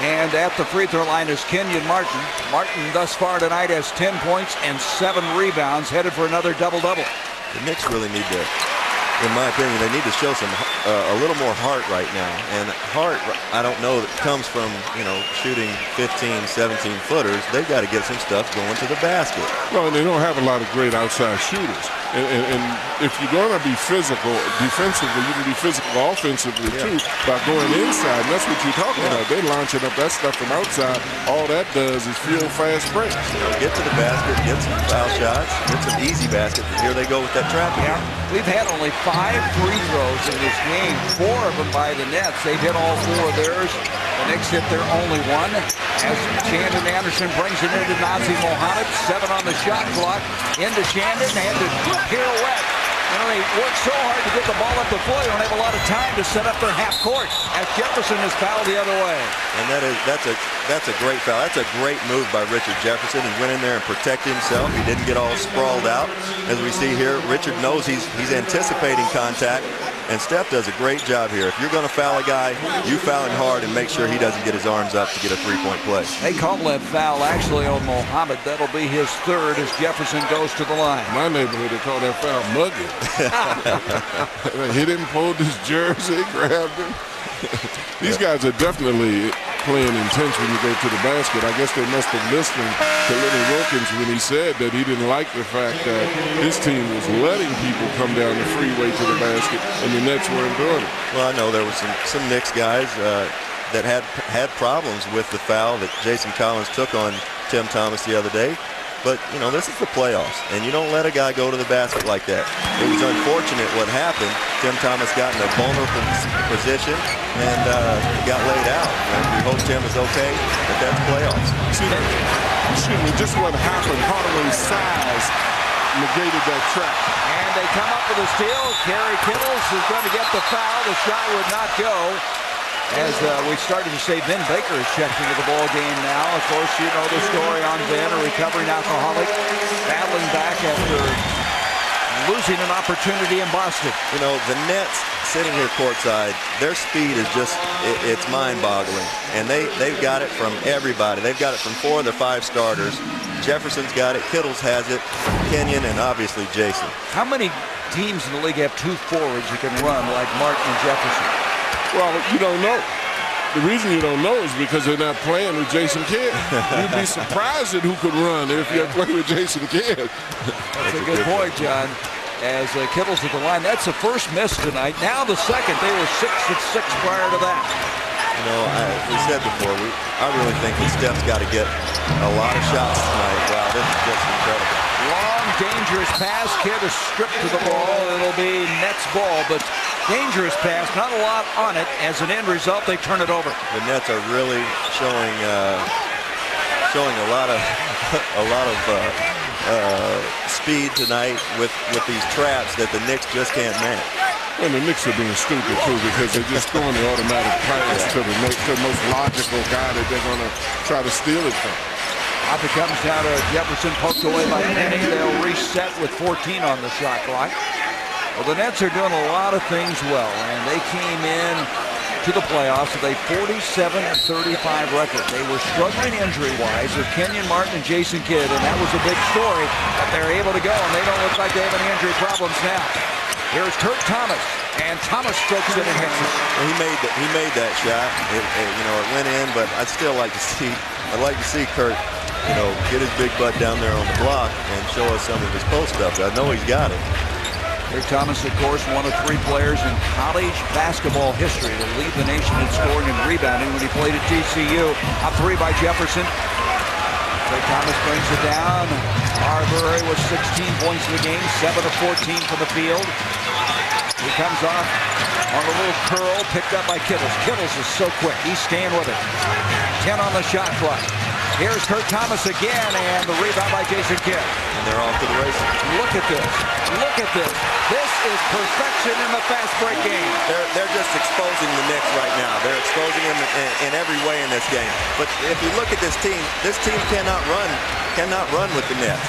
And at the free throw line is Kenyon Martin. Martin thus far tonight has 10 points and 7 rebounds, headed for another double-double. The Knicks really need to, in my opinion, they need to show some a little more heart right now. And heart, I don't know, that comes from, you know, shooting 15, 17 footers. They've got to get some stuff going to the basket. Well, and they don't have a lot of great outside shooters. And if you're going to be physical defensively, you can be physical offensively too by going inside. And that's what you're talking about. They're launching up that stuff from outside. All that does is fuel fast breaks. Get to the basket, get some foul shots, get some easy baskets, and here they go with that trap. Yeah, we've had only 5 free throws in this game, 4 of them by the Nets. They've hit all 4 of theirs. The Knicks hit their only one. As Shandon Anderson brings it into Nazi Mohammed, 7 on the shot clock. Into Shandon, and to pirouette. You know, they work so hard to get the ball up the floor, they don't have a lot of time to set up their half court. As Jefferson is fouled the other way. And that's a great foul. That's a great move by Richard Jefferson. He went in there and protected himself. He didn't get all sprawled out. As we see here, Richard knows he's anticipating contact. And Steph does a great job here. If you're going to foul a guy, you foul him hard and make sure he doesn't get his arms up to get a 3-point play. They call that foul actually on Mohammed. That'll be his 3rd as Jefferson goes to the line. In my neighborhood, they call that foul mugging. He didn't pull his jersey, grabbed him. These guys are definitely playing intense when you go to the basket. I guess they must have listened to Lenny Wilkins when he said that he didn't like the fact that his team was letting people come down the freeway to the basket and the Nets weren't doing it. Well, I know there were some Knicks guys that had problems with the foul that Jason Collins took on Tim Thomas the other day. But, you know, this is the playoffs, and you don't let a guy go to the basket like that. It was unfortunate what happened. Tim Thomas got in a vulnerable position and got laid out. And we hope Tim is okay, but that's playoffs. Excuse me, just what happened, Hardaway's size negated that trap. And they come up with a steal. Kerry Kittles is going to get the foul. The shot would not go. As we started to say, Ben Baker is checked into the ball game now. Of course, you know the story on Ben, a recovering alcoholic, battling back after losing an opportunity in Boston. You know, the Nets sitting here courtside, their speed is just, it's mind-boggling. And they've got it from everybody. They've got it from 4 of their 5 starters. Jefferson's got it, Kittles has it, Kenyon, and obviously Jason. How many teams in the league have 2 forwards who can run like Martin and Jefferson? Well, you don't know. The reason you don't know is because they're not playing with Jason Kidd. You'd be surprised at who could run if you're playing with Jason Kidd. That's a good point, John. As Kittles at the line, that's the first miss tonight. Now the second. They were 6 of 6 prior to that. You know, we said before, I really think that Steph's got to get a lot of shots tonight. Wow, this is just incredible. Long, dangerous pass. Kidd is stripped to the ball. It'll be Nets ball, but dangerous pass. Not a lot on it. As an end result, they turn it over. The Nets are really showing a lot of speed tonight with these traps that the Knicks just can't match. And the Knicks are being stupid too, because they're just throwing the automatic pass to the most logical guy that they're going to try to steal it from. Up it comes down to Jefferson, poked away by Penny. They'll reset with 14 on the shot clock. Well, the Nets are doing a lot of things well, and they came in to the playoffs with a 47-35 record. They were struggling injury-wise with Kenyon Martin and Jason Kidd, and that was a big story. But they're able to go, and they don't look like they have any injury problems now. Here's Kurt Thomas, and Thomas strokes it and hits it. Well, he made that shot. It went in, but I'd like to see Kurt, get his big butt down there on the block and show us some of his post stuff. I know he's got it. Kurt Thomas, of course, one of 3 players in college basketball history to lead the nation in scoring and rebounding when he played at TCU. Up 3 by Jefferson. Kurt Thomas brings it down. Marbury with 16 points in the game, 7 of 14 from the field. He comes off on a little curl, picked up by Kittles. Kittles is so quick. He's staying with it. 10 on the shot clock. Here's Kurt Thomas again, and the rebound by Jason Kidd. And they're off to the races. Look at this. Look at this. This is perfection in the fast break game. They're just exposing the Knicks right now. They're exposing them in every way in this game. But if you look at this team cannot run with the Nets.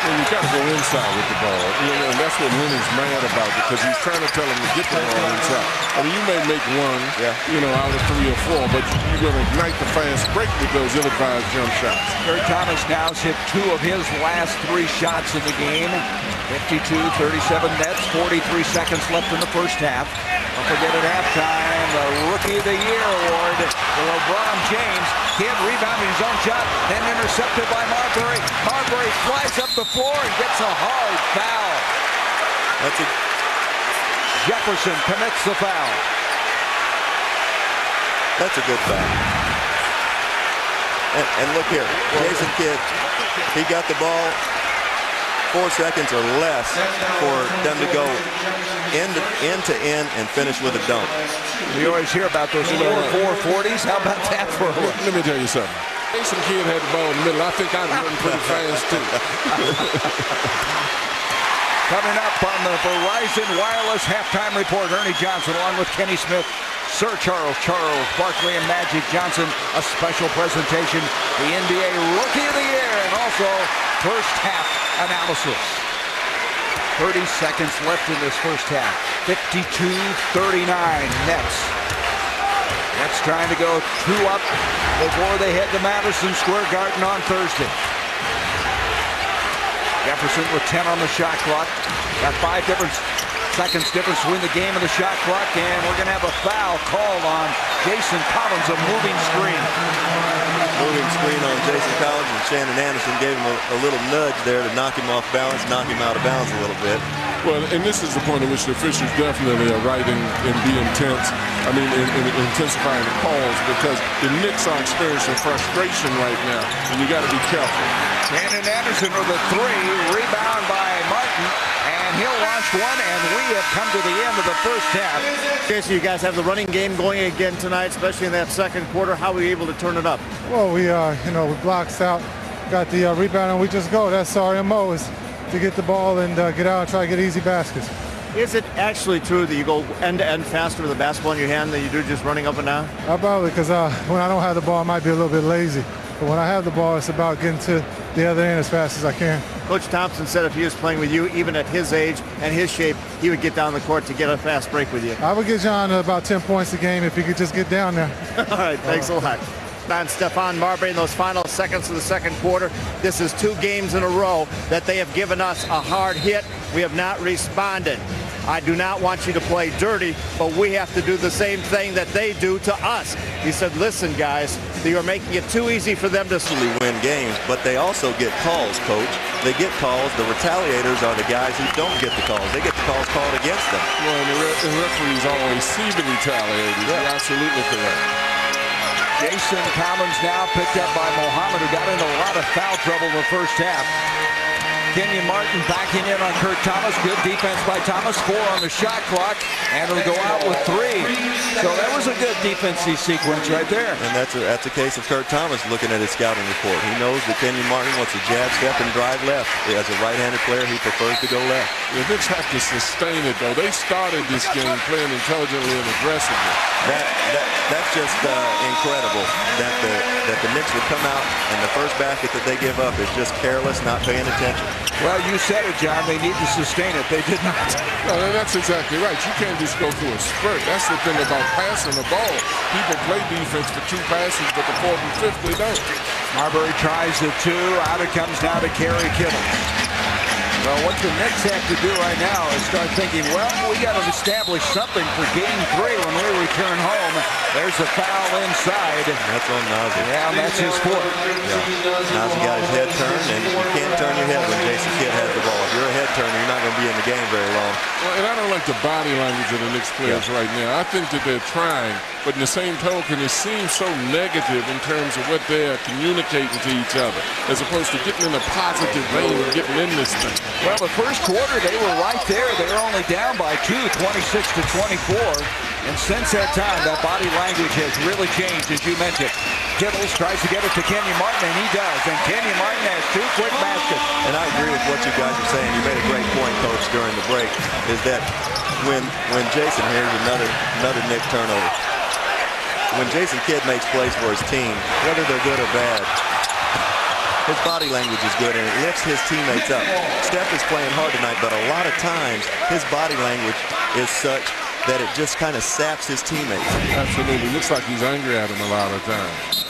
And you got to go inside with the ball. And that's what Winnie's mad about, because he's trying to tell him to get the ball inside. I mean, you may make one, out of 3 or 4, but you're going to ignite the fast break with those ill-advised jump shots. Kurt Thomas now has hit 2 of his last 3 shots in the game. 52-37 Nets, 43 seconds left in the first half. Don't forget at halftime, the Rookie of the Year award to LeBron James. Kidd rebounding his own shot, then intercepted by Marbury. Marbury flies up the floor and gets a hard foul. Jefferson commits the foul. That's a good foul. And look here, Jason Kidd, he got the ball 4 seconds or less for them to go end to end and finish with a dunk. We always hear about those lower 440s. How about that for a look? Let me tell you something. Jason Kidd had the ball in the middle. I think I'd run pretty fast too. Coming up on the Verizon Wireless Halftime Report, Ernie Johnson along with Kenny Smith, Sir Charles Barkley, and Magic Johnson. A special presentation, the NBA Rookie of the Year, and also first half analysis. 30 seconds left in this first half. 52-39 Nets. Nets trying to go 2 up before they head to Madison Square Garden on Thursday. Jefferson with 10 on the shot clock. Got 5 seconds difference between the game and the shot clock, and we're going to have a foul called on Jason Collins, a moving screen. Moving screen on Jason Collins, and Shannon Anderson gave him a little nudge there to knock him off balance, knock him out of bounds a little bit. Well, and this is the point at which the officials definitely are right in be intense. I mean, in intensifying the calls, because the Knicks are experiencing frustration right now, and you got to be careful. Shannon Anderson with a 3, rebound by Martin, and he'll launch one, and we have come to the end of the first half. Okay, so you guys have the running game going again tonight, especially in that second quarter. How were you able to turn it up? Well, we blocks out, got the rebound, and we just go. That's our MO, is to get the ball and get out and try to get easy baskets. Is it actually true that you go end-to-end faster with a basketball in your hand than you do just running up and down? Probably, because when I don't have the ball, I might be a little bit lazy. But when I have the ball, it's about getting to the other end as fast as I can. Coach Thompson said if he was playing with you, even at his age and his shape, he would get down the court to get a fast break with you. I would get John about 10 points a game if he could just get down there. All right, thanks a lot. On Stephon Marbury in those final seconds of the second quarter. This is 2 games in a row that they have given us a hard hit. We have not responded. I do not want you to play dirty, but we have to do the same thing that they do to us. He said, listen, guys, you are making it too easy for them to win games, but they also get calls, Coach. they get calls. The retaliators are the guys who don't get the calls. They get the calls called against them. Well, and the referees always see the retaliators. Yeah. You're absolutely correct. Jason Collins now picked up by Mohammed, who got into a lot of foul trouble in the first half. Kenyon Martin backing in on Kurt Thomas. Good defense by Thomas. 4 on the shot clock, and it'll go out with 3. So that was a good defensive sequence right there. And that's a case of Kurt Thomas looking at his scouting report. He knows that Kenyon Martin wants to jab, step, and drive left. As a right-handed player, he prefers to go left. The Knicks have to sustain it, though. They started this game playing intelligently and aggressively. That's just incredible that the Knicks would come out and the first basket that they give up is just careless, not paying attention. Well, you said it, John. They need to sustain it. They did not. No, that's exactly right. You can't just go through a spurt. That's the thing about passing the ball. People play defense for 2 passes, but the 4th and 5th, they don't. Marbury tries the 2. Out it comes now to Kerry Kittle. Well, what the Knicks have to do right now is start thinking, well, we got to establish something for Game 3 when we return home. There's a foul inside. That's on Nazi. Yeah, that's his foot. Yeah. Nazi got his head turned, and you can't turn your head when Jason Kidd has the ball. If you're a head turner, you're not going to be in the game very long. Well, and I don't like the body language of the Knicks players right now. I think that they're trying, but in the same token, it seems so negative in terms of what they're communicating to each other, as opposed to getting in a positive vein and getting in this thing. Well, the first quarter, they were right there. They were only down by 2, 26-24. And since that time, that body language has really changed, as you mentioned. Kittles tries to get it to Kenyon Martin, and he does. And Kenyon Martin has 2 quick baskets. And I agree with what you guys are saying. You made a great point, Coach, during the break, is that when Jason, here's another Knick turnover. When Jason Kidd makes plays for his team, whether they're good or bad, his body language is good, and it lifts his teammates up. Steph is playing hard tonight, but a lot of times his body language is such that it just kind of saps his teammates. Absolutely. Looks like he's angry at him a lot of times.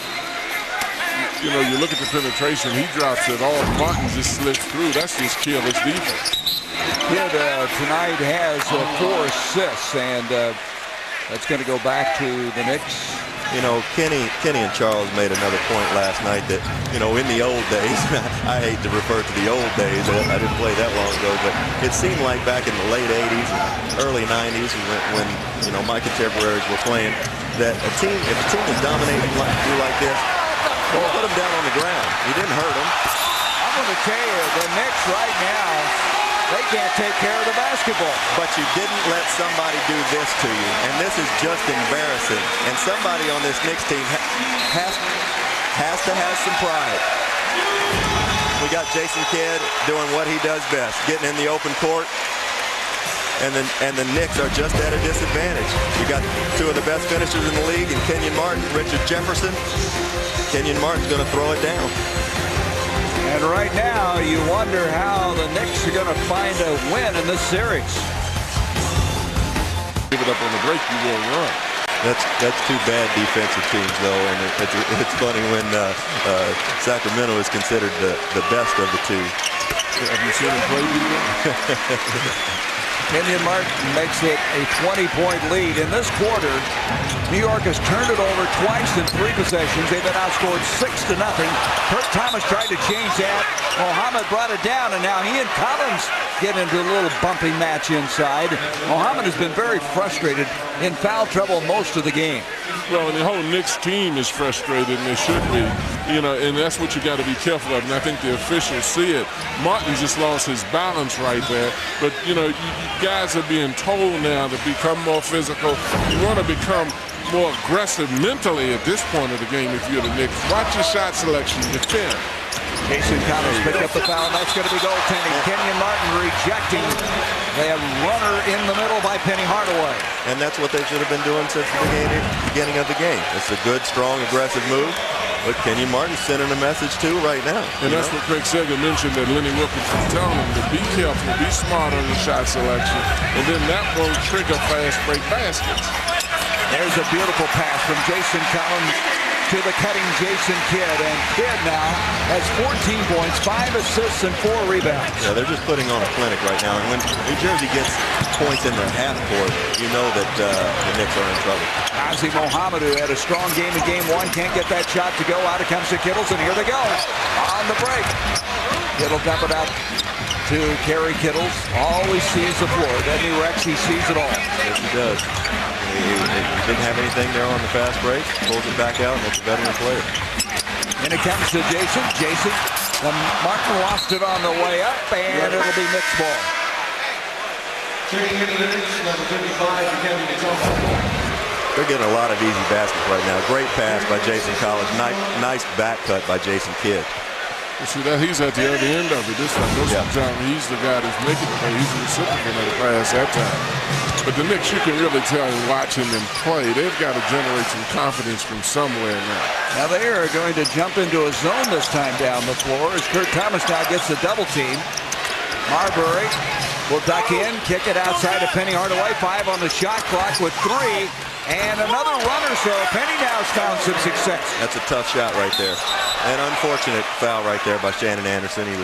You know, you look at the penetration, he drops it off. Martin just slips through. That's just careless defense. Kidd tonight has 4 assists, and that's going to go back to the Knicks. You know, Kenny and Charles made another point last night that, you know, in the old days, I hate to refer to the old days, I didn't play that long ago, but it seemed like back in the late 80s and early 90s when you know, my contemporaries were playing, that if a team was dominating like this, well, put them down on the ground. You didn't hurt them. I'm going to tell you, the Knicks right now, they can't take care of the basketball. But you didn't let somebody do this to you, and this is just embarrassing. And somebody on this Knicks team has to have some pride. We got Jason Kidd doing what he does best, getting in the open court, and the Knicks are just at a disadvantage. You got 2 of the best finishers in the league, and Kenyon Martin, Richard Jefferson. Kenyon Martin's going to throw it down. And right now, you wonder how the Knicks are going to find a win in this series. Give it up on the break, you will run. That's 2 bad defensive teams, though, and it's funny when Sacramento is considered the best of the 2. Have you seen him play before? Kenyon Martin makes it a 20-point lead. In this quarter, New York has turned it over twice in 3 possessions. They've been outscored 6-0. Kurt Thomas tried to change that. Mohammed brought it down, and now he and Collins get into a little bumpy match inside. Mohammed has been very frustrated, in foul trouble most of the game. Well, and the whole Knicks team is frustrated, and they should be. You know, and that's what you got to be careful of, and I think the officials see it. Martin just lost his balance right there, but, you know, guys are being told now to become more physical. You want to become more aggressive mentally at this point of the game if you're the Knicks. Watch your shot selection, defend. Jason Collins picked up the foul, and that's going to be goaltending. Kenyon Martin rejecting. They have runner in the middle by Penny Hardaway. And that's what they should have been doing since the beginning of the game. It's a good, strong, aggressive move. But Kenyon Martin's sending a message, too, right now. And that's what Craig Sager mentioned, that Lenny Wilkins was telling him to be careful, be smart on the shot selection, and then that won't trigger fast break baskets. There's a beautiful pass from Jason Collins to the cutting Jason Kidd, and Kidd now has 14 points, 5 assists, and 4 rebounds. Yeah, they're just putting on a clinic right now, and when New Jersey gets points in the half court, you know that the Knicks are in trouble. Nazi Mohammed, who had a strong game in Game 1, can't get that shot to go. Out it comes to Kittles, and here they go on the break. Kittle dump it out to Kerry Kittles. Always sees the floor. Doesn't he, Rex? He sees it all. Yes, he does. He didn't have anything there on the fast break. Pulls it back out, and it's a veteran player. And it comes to Jason. Jason, Martin lost it on the way up, and it'll be Knicks ball. They're getting a lot of easy baskets right now. Great pass by Jason Collins. Nice back cut by Jason Kidd. You see that he's at the other end of it this time. Most of the time, he's the guy that's making the play. He's the recipient of the pass that time. But the Knicks, you can really tell in watching them play, they've got to generate some confidence from somewhere now. Now they are going to jump into a zone this time down the floor as Kurt Thomas now gets the double team. Marbury will duck in, kick it outside to Penny Hardaway. 5 on the shot clock with 3. And another run or so. Penny now's found some success. That's a tough shot right there. An unfortunate foul right there by Shannon Anderson. He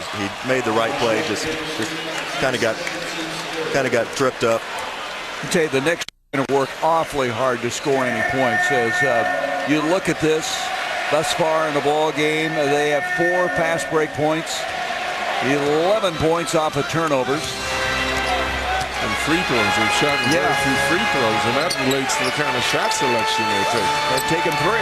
made the right play, just kind of got tripped up. I tell you, the Knicks are going to work awfully hard to score any points. As you look at this thus far in the ball game, they have 4 fast break points, 11 points off of turnovers. And free throws. They've shot very few free throws, and that relates to the kind of shot selection they take. They've taken 3.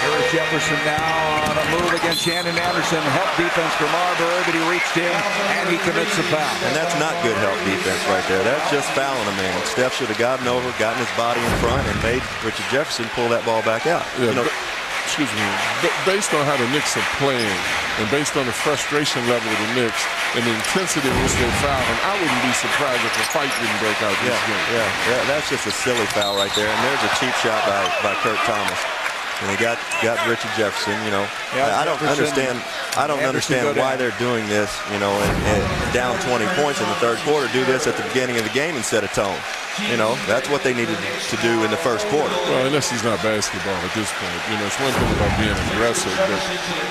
Here's Jefferson now on a move against Shannon Anderson. Help defense for Marbury, but he reached in and he commits the foul. And that's not good help defense right there. That's just fouling a man. Steph should have gotten over, gotten his body in front, and made Richard Jefferson pull that ball back out. Yeah, excuse me. Based on how the Knicks are playing, and based on the frustration level of the Knicks and the intensity in which they foul, and I wouldn't be surprised if a fight didn't break out this game. Yeah, that's just a silly foul right there. And there's a cheap shot by Kurt Thomas. And he got Richard Jefferson, you know. I don't understand why they're doing this, you know, and down 20 points in the third quarter. Do this at the beginning of the game and set a tone. You know, that's what they needed to do in the first quarter. Well, unless it's not basketball at this point. You know, it's one thing about being aggressive, but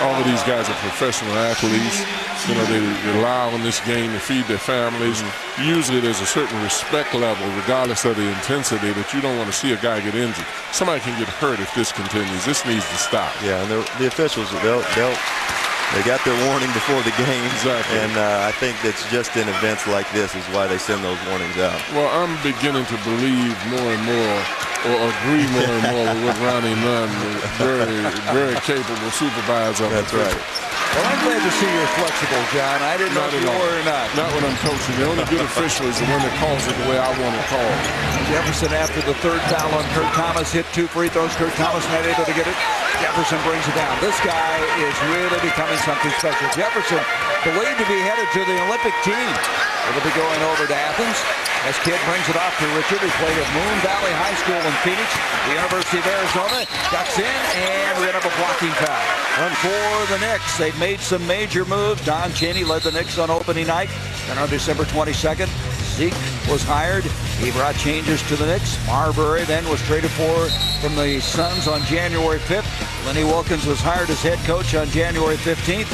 all of these guys are professional athletes. You know, they rely on this game to feed their families. Usually there's a certain respect level, regardless of the intensity, that you don't want to see a guy get injured. Somebody can get hurt if this continues. This needs to stop. Yeah, and the officials, they got their warning before the game. Exactly. And I think it's just in events like this is why they send those warnings out. Well, I'm beginning to believe more and more, or agree more and more with what Ronnie Nunn, very capable supervisor. That's right. Well, I'm glad to see you're flexible, John. I didn't know if you were or not. Not when I'm coaching. The only good official is the one that calls it the way I want it called. Jefferson after the 3rd foul on Kurt Thomas. Hit 2 free throws. Kurt Thomas not able to get it. Jefferson brings it down. This guy is really becoming something special. Jefferson believed to be headed to the Olympic team. It'll be going over to Athens. As Kidd brings it off to Richard, who played at Moon Valley High School in Phoenix, the University of Arizona. Ducks in, and we're going to have a blocking foul. For the Knicks, they've made some major moves. Don Chaney led the Knicks on opening night. Then on December 22nd, Zeke was hired. He brought changes to the Knicks. Marbury then was traded from the Suns on January 5th. Lenny Wilkins was hired as head coach on January 15th.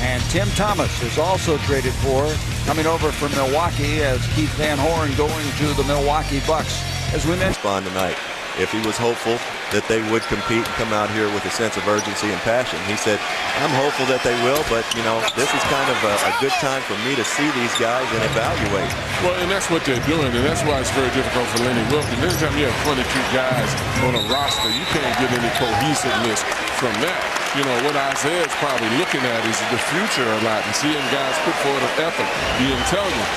And Tim Thomas is also traded for, coming over from Milwaukee as Keith Van Horn going to the Milwaukee Bucks. As we mentioned tonight, if he was hopeful that they would compete and come out here with a sense of urgency and passion. He said, I'm hopeful that they will, but, you know, this is kind of a good time for me to see these guys and evaluate. Well, and that's what they're doing, and that's why it's very difficult for Lenny Wilkins. Anytime you have 22 guys on a roster, you can't get any cohesiveness from that. You know, what Isaiah is probably looking at is the future a lot and seeing guys put forward an effort, be intelligent.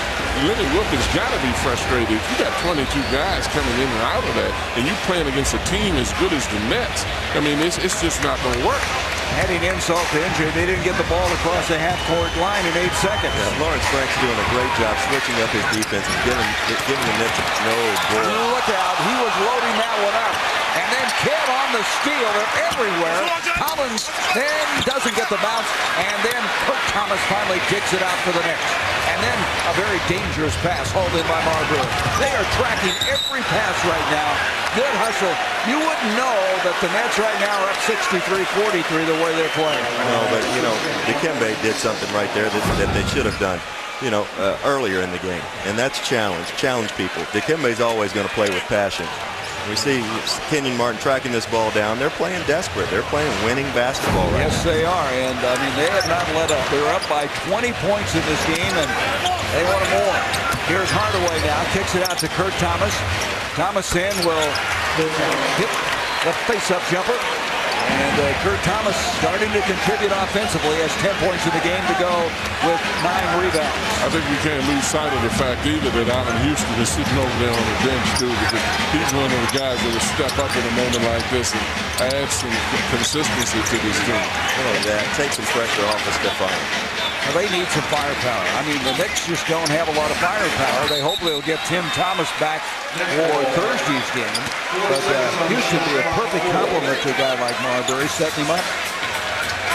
Lenny Wilkins got to be frustrated. You got 22 guys coming in and out of that, and you playing against a team as good as the Nets. I mean, it's just not going to work. Adding insult to injury, they didn't get the ball across the half-court line in 8 seconds. Yeah, Lawrence Frank's doing a great job switching up his defense and giving the Nets no ball. Look out, he was loading that one up. And then Kidd on the steal. They're everywhere. Collins then doesn't get the bounce. And then Kurt Thomas finally digs it out for the Knicks. And then a very dangerous pass hauled in by Marbury. They are tracking every pass right now. Good hustle. You wouldn't know that the Nets right now are up 63-43 the way they're playing. No, but, you know, Dikembe did something right there that they should have done, you know, earlier in the game. And that's challenge people. Dikembe's always going to play with passion. We see Kenyon Martin tracking this ball down. They're playing desperate. They're playing winning basketball right Yes, now. they are. And, I mean, they have not let up. They're up by 20 points in this game, and they want more. Here's Hardaway now. Kicks it out to Kurt Thomas. Thomas will hit the face-up jumper. And Kurt Thomas starting to contribute offensively, has 10 points in the game to go with 9 rebounds. I think we can't lose sight of the fact either that Allen Houston is sitting over there on the bench too, because he's one of the guys that will step up in a moment like this and add some consistency to this team. Not only that, take some pressure off of Stephon. Well, they need some firepower. I mean, the Knicks just don't have a lot of firepower. They hopefully will get Tim Thomas back for Thursday's game. But Houston would be a perfect complement to a guy like Marbury, setting him up.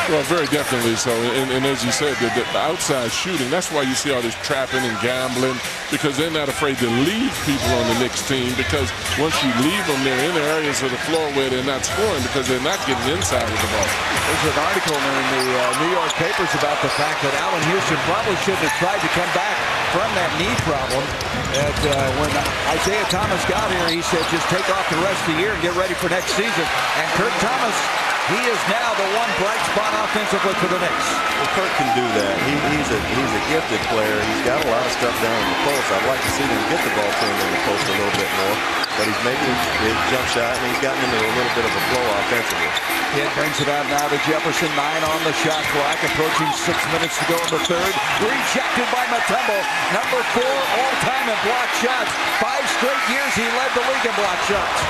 Well, very definitely so. And as you said, the outside shooting, that's why you see all this trapping and gambling, because they're not afraid to leave people on the Knicks team, because once you leave them, they're in the areas of the floor where they're not scoring because they're not getting inside of the ball. There's an article in the New York papers about the fact that Allen Houston probably shouldn't have tried to come back from that knee problem. That when Isaiah Thomas got here, he said just take off the rest of the year and get ready for next season. And Kurt Thomas, he is now the one bright spot offensively for the Knicks. Well, Kurt can do that. He's a gifted player. He's got a lot of stuff down in the post. I'd like to see him get the ball to him in the post a little bit more. But he's making his jump shot, and he's gotten into a little bit of a flow offensively. Kidd brings it out now to Jefferson. 9 on the shot clock. Approaching 6 minutes to go in the third. Rejected by Mutombo. Number 4 all-time in block shots. 5 straight years he led the league in block shots.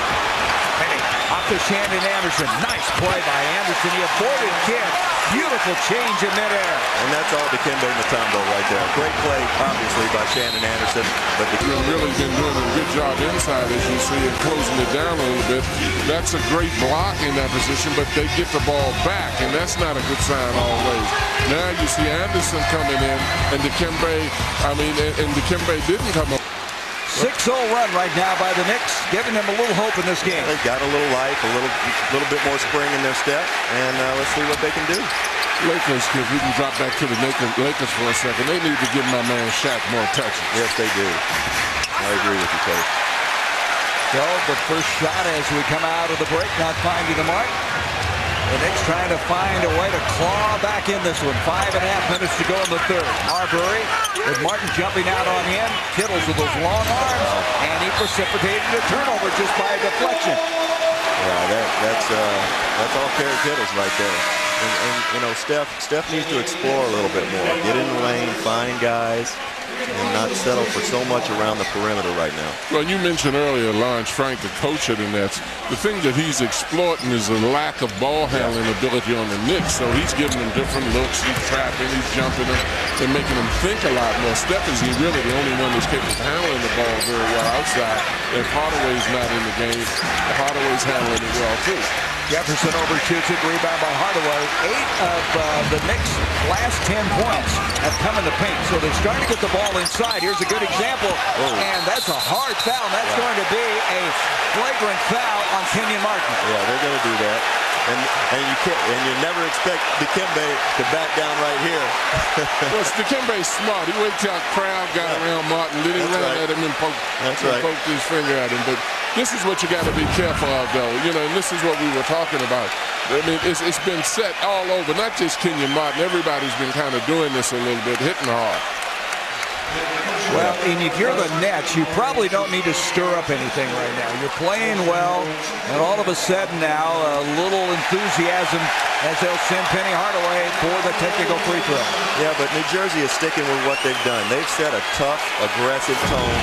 Off to Shandon Anderson. Nice play by Anderson. He avoided Kidd. Beautiful change in midair. And that's all Dikembe Mutombo right there. Great play, obviously, by Shandon Anderson. But They've really been doing a good job inside, as you see, and closing it down a little bit. That's a great block in that position, but they get the ball back, and that's not a good sign always. Now you see Anderson coming in, and Dikembe, and Dikembe didn't come up. 6-0 run right now by the Knicks, giving them a little hope in this game. they've got a little life, a little bit more spring in their step, and let's see what they can do. Lakers, if we can drop back to the Lakers for a second, they need to give my man Shaq more touches. Yes, they do. I agree with you, Coach. So the first shot as we come out of the break, not finding the mark. The Knicks trying to find a way to claw back in this one. 5.5 minutes to go in the third. Marbury with Martin jumping out on him. Kittles with those long arms, and he precipitated a turnover just by a deflection. Yeah, that's all Kerry Kittles right there. And you know, Steph needs to explore a little bit more. Get in the lane, find guys, and not settle for so much around the perimeter right now. Well, you mentioned earlier Lance Frank, the coach of the Nets. The thing that he's exploiting is the lack of ball handling ability on the Knicks. So he's giving them different looks. He's trapping, he's jumping them, and making them think a lot more. Steph is really the only one that's capable of handling the ball very well outside. If Hardaway's not in the game, Hardaway's handling it well too. Jefferson overshoots it, rebound by Hardaway. 8 of the Knicks' last 10 points have come in the paint, so they're starting to get the ball inside. Here's a good example, and that's a hard foul. That's going to be a flagrant foul on Kenyon Martin. Yeah, they're going to do that. And you never expect Dikembe to back down right here. Well, Dikembe's smart. He waited till the crowd got around Martin, then he ran at him and poked his finger at him. But this is what you got to be careful of, though. You know, and this is what we were talking about. I mean, it's been set all over, not just Kenyon Martin. Everybody's been kind of doing this a little bit, hitting hard. Well, and if you're the Nets, you probably don't need to stir up anything right now. You're playing well, and all of a sudden now, a little enthusiasm as they'll send Penny Hardaway for the technical free throw. Yeah, but New Jersey is sticking with what they've done. They've set a tough, aggressive tone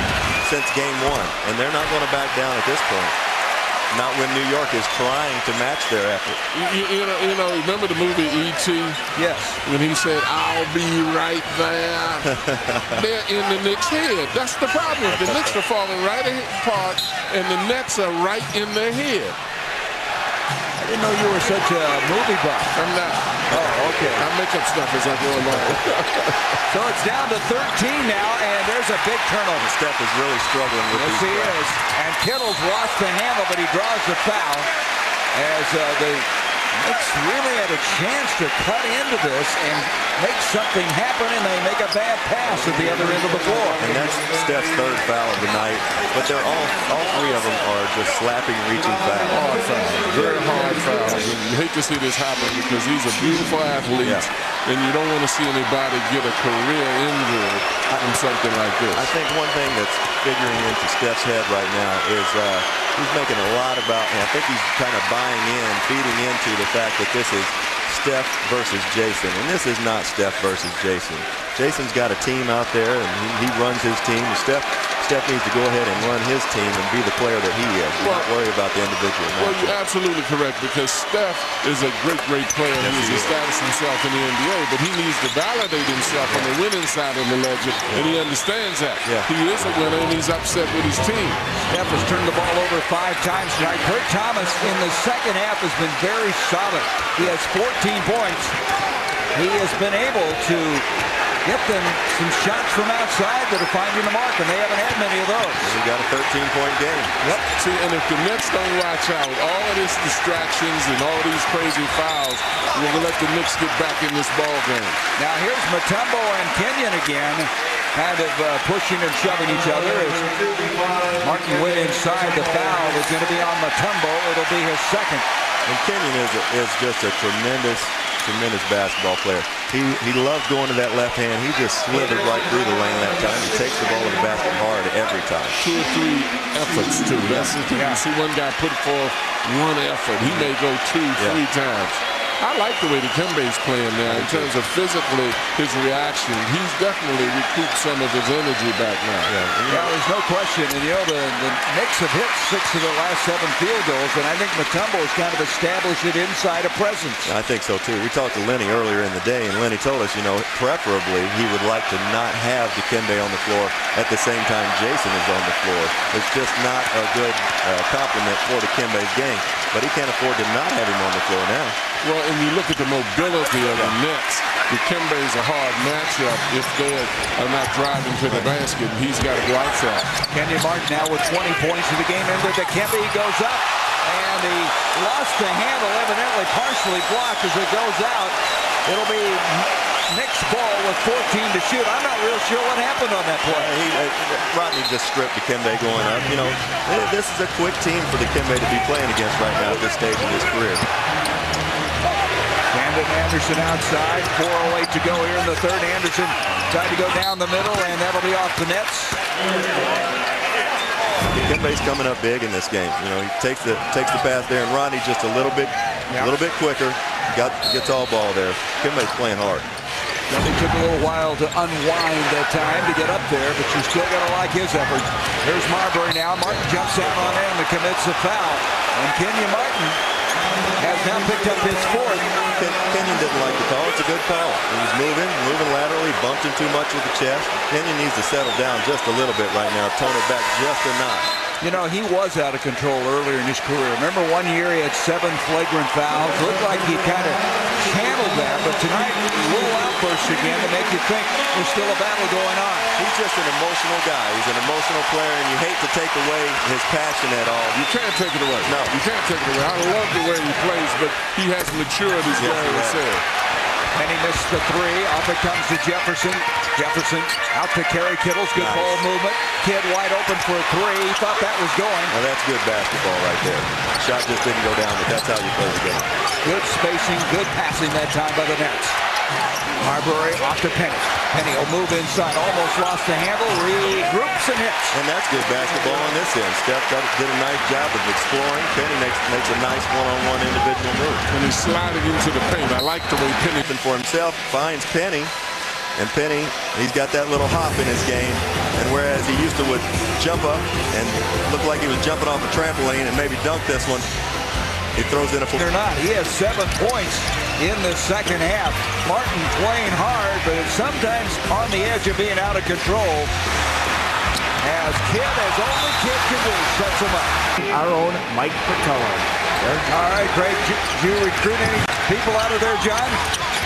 since game 1, and they're not going to back down at this point. Not when New York is trying to match their effort. You know, remember the movie E.T.? Yes. When he said, "I'll be right there." They're in the Knicks' head. That's the problem. The Knicks are falling right apart, and the Nets are right in their head. I didn't know you were such a movie buff. I'm not. Oh, okay. I make up stuff as I go along. So it's down to 13 now, and there's a big turnover. Steph is really struggling with Yes, these he guys. is. And Kittles lost the handle, but he draws the foul as the Knicks really had a chance to cut into this and make something happen, and they make a bad pass at the other end of the floor. And that's Steph's third foul of the night. But they're all three of them are just slapping, reaching fouls. Hard fouls, very hard fouls. And you hate to see this happen because he's a beautiful athlete, and you don't want to see anybody get a career injury from something like this. I think one thing that's figuring into Steph's head right now is he's making a lot about, and I think he's kind of buying in, feeding into the fact that this is Steph versus Jason, and this is not Steph versus Jason. Jason's got a team out there, and he runs his team. Steph needs to go ahead and run his team and be the player that he is. Not worry about the individual. Well, you're absolutely correct, because Steph is a great player. Yes, He's established himself in the NBA, but he needs to validate himself on the winning side of the ledger, and he understands that. He is a winner, and he's upset with his team. Steph has turned the ball over 5 times tonight. Kurt Thomas in the second half has been very solid. He has 14 points. He has been able to get them some shots from outside that are finding the mark, and they haven't had many of those. And he got a 13-point game. See, and if the Knicks don't watch out, all of these distractions and all these crazy fouls will let the Knicks get back in this ball game. Now here's Mutombo and Kenyon again, kind of pushing and shoving each other. As Martin went inside, the foul is going to be on Mutombo. It'll be his second. And Kenyon is just a tremendous basketball player. He loves going to that left hand. He just slithered right through the lane that time. He takes the ball to the basket hard every time. 2 or 3 efforts, too. That's the thing. You see one guy put forth one effort. He may go 2, 3 times. I like the way Dikembe's playing now in terms of physically his reaction. He's definitely recouped some of his energy back now. Yeah, there's no question. And, you know, the Knicks have hit 6 of the last 7 field goals, and I think Mutombo has kind of established it inside a presence. I think so, too. We talked to Lenny earlier in the day, and Lenny told us, you know, preferably he would like to not have Dikembe on the floor at the same time Jason is on the floor. It's just not a good compliment for Dikembe's game, but he can't afford to not have him on the floor now. Well, and you look at the mobility of the Knicks. Dikembe is a hard matchup if they are not driving to the basket. He's got to go outside. Kenyon Martin now with 20 points in the game. Into Dikembe, he goes up, and he lost the handle, evidently partially blocked as it goes out. It'll be Knicks ball with 14 to shoot. I'm not real sure what happened on that play. Rodney just stripped Dikembe going up. You know, this is a quick team for Dikembe to be playing against right now at this stage in his career. Anderson outside, 4:08 to go here in the third. Anderson tried to go down the middle, and that'll be off the nets. Dikembe's coming up big in this game. You know, he takes the pass there, and Rodney just a little bit quicker. Gets all ball there. Dikembe's playing hard. It took a little while to unwind that time to get up there, but you're still going to like his effort. Here's Marbury now. Martin jumps out on him and commits a foul. And Kenyon Martin has now picked up his 4th. Kenyon didn't like the call. It's a good call. He was moving laterally, bumped him too much with the chest. Kenyon needs to settle down just a little bit right now, tone it back just a notch. You know, he was out of control earlier in his career. Remember one year he had 7 flagrant fouls. Looked like he kind of channeled that, but tonight, a little outburst again to make you think there's still a battle going on. He's just an emotional guy. He's an emotional player, and you hate to take away his passion at all. You can't take it away. No. You can't take it away. I love the way he plays, but he has matured, as Gary said. And he missed the 3. Off it comes to Jefferson. Jefferson out to Kerry Kittles. Good ball movement. Kidd wide open for a 3. He thought that was going. Well, that's good basketball right there. Shot just didn't go down, but that's how you play the game. Good spacing, good passing that time by the Nets. Marbury off to Penny. Penny will move inside. Almost lost the handle. Regroups and hits. And that's good basketball on this end. Steph did a nice job of exploring. Penny makes a nice one-on-one individual move. And he's sliding into the paint. I like the way Penny for himself finds Penny. And Penny, he's got that little hop in his game. And whereas he used to would jump up and look like he was jumping off a trampoline and maybe dunk this one, he throws in a or not. He has 7 points in the second half. Martin playing hard, but sometimes on the edge of being out of control. As Kidd, as only Kidd can do, sets him up. Our own Mike Patella. All right, Greg, did you recruit any people out of there, John?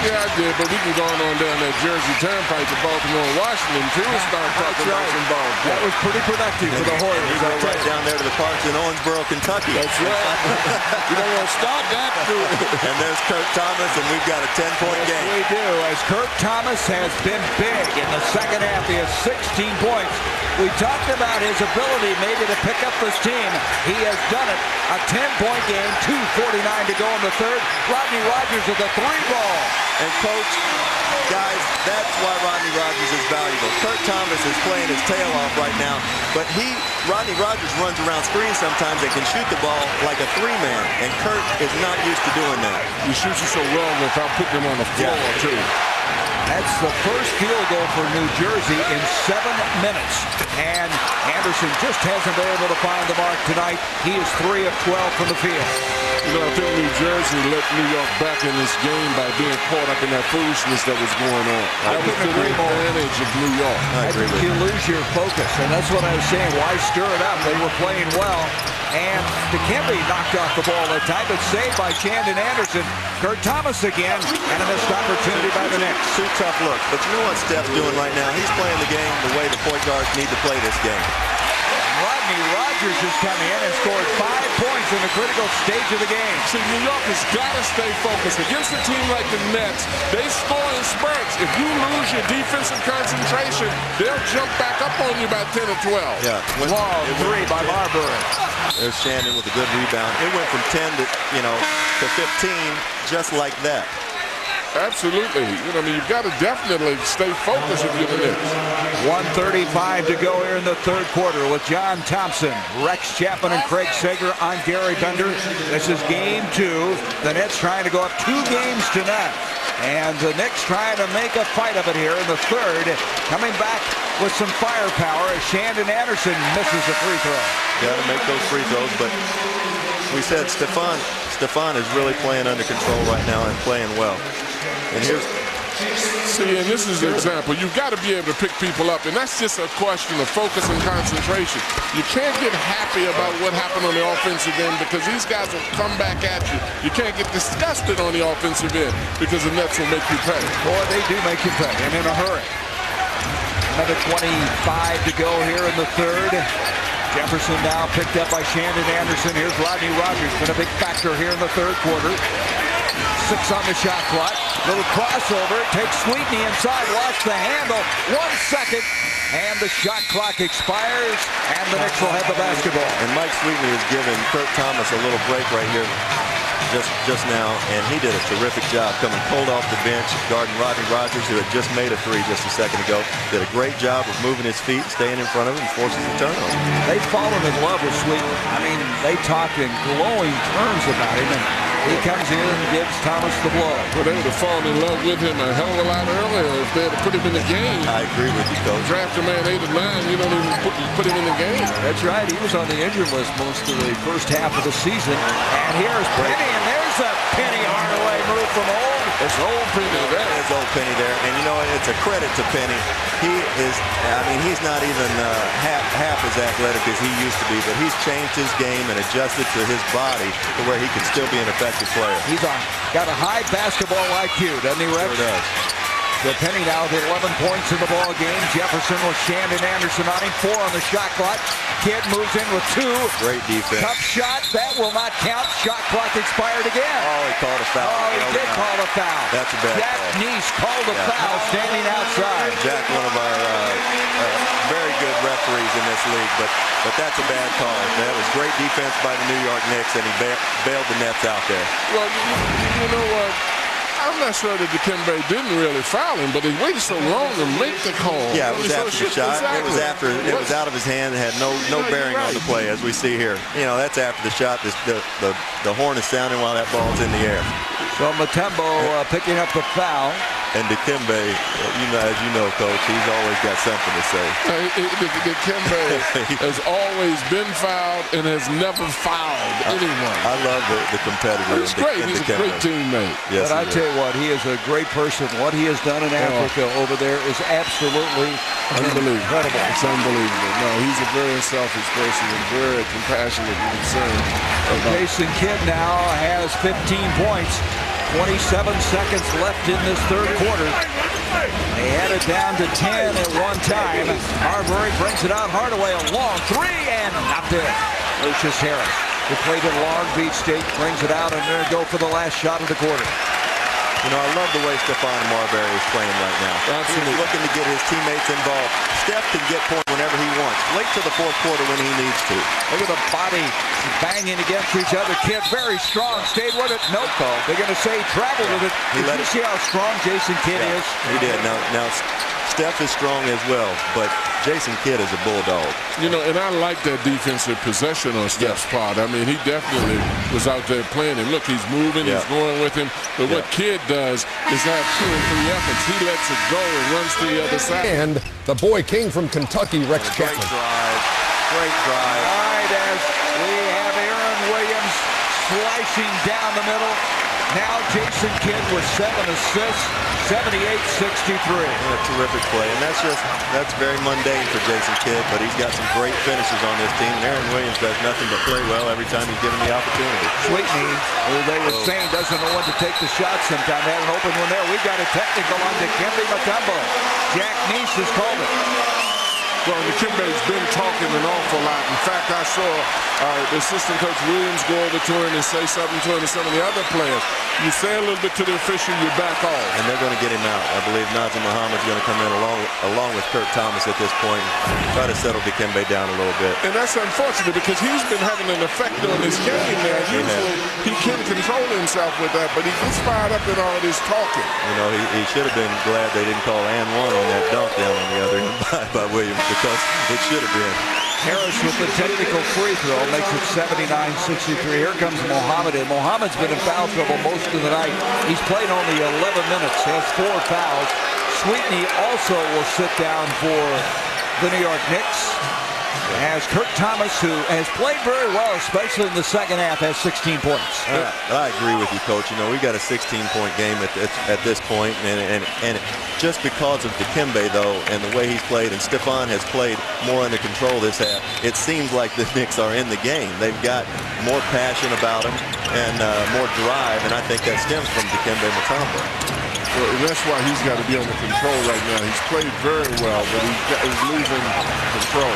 Yeah, I did, but we can go on down that Jersey Turnpike to Baltimore and Washington, too, and start talking about some ball That was pretty productive for the Hoyas. You go right down there to the parks in Owensboro, Kentucky. That's right. You don't want to stop that, dude. And there's Kurt Thomas, and we've got a 10-point game. We do, as Kurt Thomas has been big in the second half. He has 16 points. We talked about his ability maybe to pick up this team. He has done it. A 10-point game, 2:49 to go in the third. Rodney Rogers with the 3-ball. And coach, guys, that's why Rodney Rogers is valuable. Kurt Thomas is playing his tail off right now, but Rodney Rogers runs around screens sometimes and can shoot the ball like a 3-man, and Kurt is not used to doing that. He shoots it so well without putting him on the floor, too. That's the first field goal for New Jersey in 7 minutes. And Anderson just hasn't been able to find the mark tonight. He is 3 of 12 from the field. You know, I think New Jersey let New York back in this game by being caught up in that foolishness that was going on. I That was to the advantage of New York. I agree with You you. lose your focus, and that's what I was saying. Why stir it up? They were playing well. And Dikembe knocked off the ball that time, but saved by Shandon Anderson. Kurt Thomas again, and a missed opportunity by the Knicks. 2 tough looks. But you know what Steph's doing right now? He's playing the game the way the point guards need to play this game. Rodney Rogers has come in and scored 5 points in the critical stage of the game. See, New York has got to stay focused. Against a team like the Nets, they score in spurts. If you lose your defensive concentration, they'll jump back up on you by 10 or 12. Yeah. Long 3 by Marbury. There's Shandon with a good rebound. It went from 10 to 15 just like that. Absolutely. You know, I mean, you've got to definitely stay focused if you're the Knicks. 1:35 to go here in the third quarter with John Thompson, Rex Chapman, and Craig Sager on Gary Bender. This is game 2. The Nets trying to go up 2 games to none. And the Knicks trying to make a fight of it here in the third. Coming back with some firepower as Shandon Anderson misses a free throw. Got to make those free throws, but we said Stefan is really playing under control right now and playing well. And here's... See, and this is an example. You've got to be able to pick people up, and that's just a question of focus and concentration. You can't get happy about what happened on the offensive end because these guys will come back at you. You can't get disgusted on the offensive end because the Nets will make you pay. Boy, they do make you pay, and in a hurry. Another 25 to go here in the third. Jefferson now picked up by Shandon Anderson. Here's Rodney Rogers, been a big factor here in the third quarter. 6 on the shot clock. Little crossover. Takes Sweetney inside. Watch the handle. 1 second. And the shot clock expires. And the Knicks will have the basketball. And Mike Sweetney is giving Kurt Thomas a little break right here just now. And he did a terrific job coming cold off the bench, guarding Rodney Rogers, who had just made a 3 just a second ago. Did a great job of moving his feet, staying in front of him, and forces the turnover. They've fallen in love with Sweetney. I mean, they talk in glowing terms about him. And he comes in and gives Thomas the blow. Well, they would have fallen in love with him a hell of a lot earlier if they had put him in the game. I agree with you, Coach. Draft a man 8 or 9, you don't even put him in the game. That's right. He was on the injured list most of the first half of the season. And here's Penny, and there's a Penny Hardaway move from Old. It's old Penny there. There's old Penny there. And you know what? It's a credit to Penny. He is, I mean, he's not even half as athletic as he used to be, but he's changed his game and adjusted to his body to where he can still be an effective player. He's got a high basketball IQ, doesn't he, Rex? Sure does. So Penny now with 11 points in the ball game. Jefferson with Shandon Anderson on him. 4 on the shot clock. Kidd moves in with 2. Great defense. Tough shot. That will not count. Shot clock expired again. Oh, he called a foul. Oh, he did call a foul. That's a bad Jack call. Neese called a foul standing outside. Jack, one of our very good referees in this league, but that's a bad call. That was great defense by the New York Knicks, and he bailed the Nets out there. Well, you know what? I'm not sure that Dikembe didn't really foul him, but he waited so long to make the call. Yeah, it was after the shot. Exactly. It was after. It was out of his hand. It had no bearing on the play, as we see here. You know, that's after the shot. The horn is sounding while that ball's in the air. So Mutombo picking up the foul. And Dikembe, as you know, Coach, he's always got something to say. Dikembe has always been fouled and has never fouled anyone. I love the competitor. He's great. He's a great teammate. Yes, but I tell you what, he is a great person. What he has done in Africa over there is absolutely unbelievable. Incredible. It's unbelievable. No, he's a very selfish person and very compassionate and concerned. Jason Kidd now has 15 points. 27 seconds left in this third quarter. They had it down to 10 at one time. Marbury brings it out. Hardaway a long three and knocked it. Lucius Harris, who played at Long Beach State, brings it out and they're going to go for the last shot of the quarter. You know, I love the way Stephon Marbury is playing right now. Absolutely. He's looking to get his teammates involved. Steph can get points whenever he wants. Late to the fourth quarter when he needs to. Look at the body banging against each other. Kidd very strong. Stayed with it. No call. They're going to say he traveled with it. Did you see how strong Jason Kidd is? He did. Now Steph is strong as well, but Jason Kidd is a bulldog. You know, and I like that defensive possession on Steph's part. I mean, he definitely was out there playing. And look, he's moving, he's going with him. But what Kidd does is have 2 and 3 efforts. He lets it go and runs to the other side. And the boy king from Kentucky, Rex Chapman. Great drive. All right, as we have Aaron Williams slicing down the middle. Now Jason Kidd with 7 assists, 78-63. A terrific play, and that's very mundane for Jason Kidd, but he's got some great finishes on this team. And Aaron Williams does nothing but play well every time he's given the opportunity. Sweetney, who they were saying doesn't know when to take the shot sometime. Had an open one there. We got a technical on Dikembe Mutombo. Jack Neese has called it. Well, Dikembe's been talking an awful lot. In fact, I saw the assistant coach Williams go over to him and say something to him and some of the other players. You say a little bit to the official, you back off. And they're going to get him out. I believe Nazem Muhammad's going to come in along with Kurt Thomas at this point and try to settle Dikembe down a little bit. And that's unfortunate because he's been having an effect on his game there. Usually he can control himself with that, but he gets fired up in all this talking. You know, he should have been glad they didn't call and one on that dunk down on the other end by Williams, because it should have been. Harris with the technical free throw makes it 79-63. Here comes Muhammad in. Muhammad's been in foul trouble most of the night. He's played only 11 minutes, has 4 fouls. Sweetney also will sit down for the New York Knicks. As Kurt Thomas, who has played very well, especially in the second half, has 16 points. I agree with you, Coach. You know, we got a 16-point game at this point, and just because of Dikembe, though, and the way he's played, and Stephon has played more under control this half, it seems like the Knicks are in the game. They've got more passion about them and more drive, and I think that stems from Dikembe Mutombo. Well, that's why he's got to be under control right now. He's played very well, but he's losing control.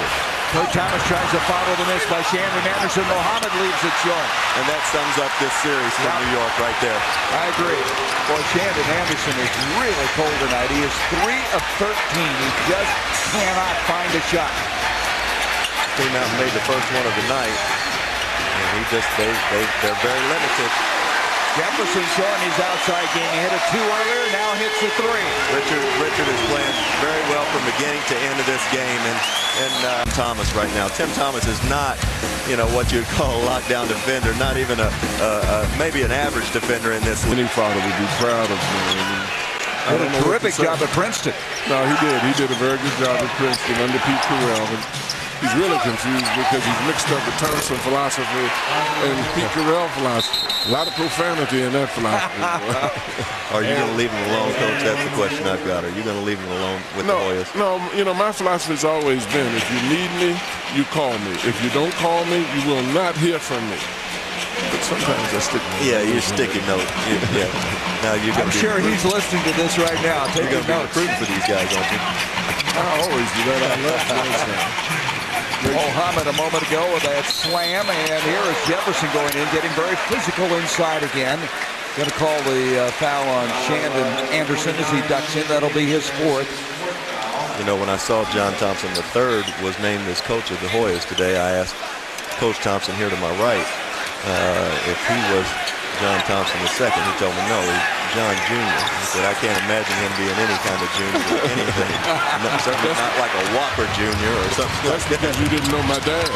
Kurt Thomas tries to follow the miss by Shandon Anderson. Muhammad leaves it short. And that sums up this series from New York right there. I agree. Boy, Shandon Anderson is really cold tonight. He is 3 of 13. He just cannot find a shot. Came out and made the first one of the night. And they're very limited. Jefferson showing his outside game. He hit a 2 earlier, now hits a 3. Richard is playing very well from beginning to end of this game, and Thomas right now. Tim Thomas is not, you know, what you'd call a lockdown defender, not even maybe an average defender in this league. Any father would be proud of him. Did a terrific job at Princeton. No, he did. He did a very good job at Princeton under Pete Carell. He's really confused because he's mixed up the Thompson philosophy and Pete Carell philosophy. A lot of profanity in that philosophy. Are you going to leave him alone, Coach? That's the question I've got. Are you going to leave him alone with the Hoyas? No, you know, my philosophy has always been, if you need me, you call me. If you don't call me, you will not hear from me. But sometimes I stick. Yeah, you're sticky note. Yeah. Now I'm sure he's listening to this right now. You're going to be recruiting for these guys, aren't you? I always do that. I love that. Muhammad a moment ago with that slam, and here is Jefferson going in, getting very physical inside again. Going to call the foul on Shandon Anderson as he ducks in. That'll be his 4th. You know, when I saw John Thompson III was named as coach of the Hoyas today, I asked Coach Thompson here to my right if he was John Thompson II. He told me no, he's John Jr. He said, I can't imagine him being any kind of junior or anything. Certainly not like a Whopper Jr. or something like that. Because you didn't know my dad.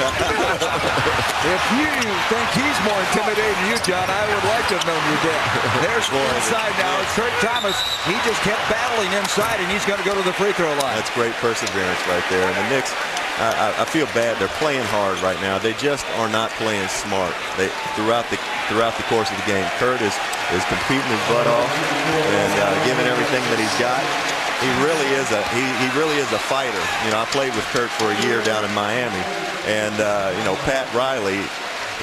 If you think he's more intimidating than you, John, I would like to have known your dad. There's inside now. It's Kurt Thomas. He just kept battling inside, and he's going to go to the free throw line. That's great perseverance right there. And the Knicks, I feel bad. They're playing hard right now. They just are not playing smart. Throughout the course of the game, Kurt is competing his butt off and giving everything that he's got. He really is a fighter. You know, I played with Kurt for a year down in Miami, and you know, Pat Riley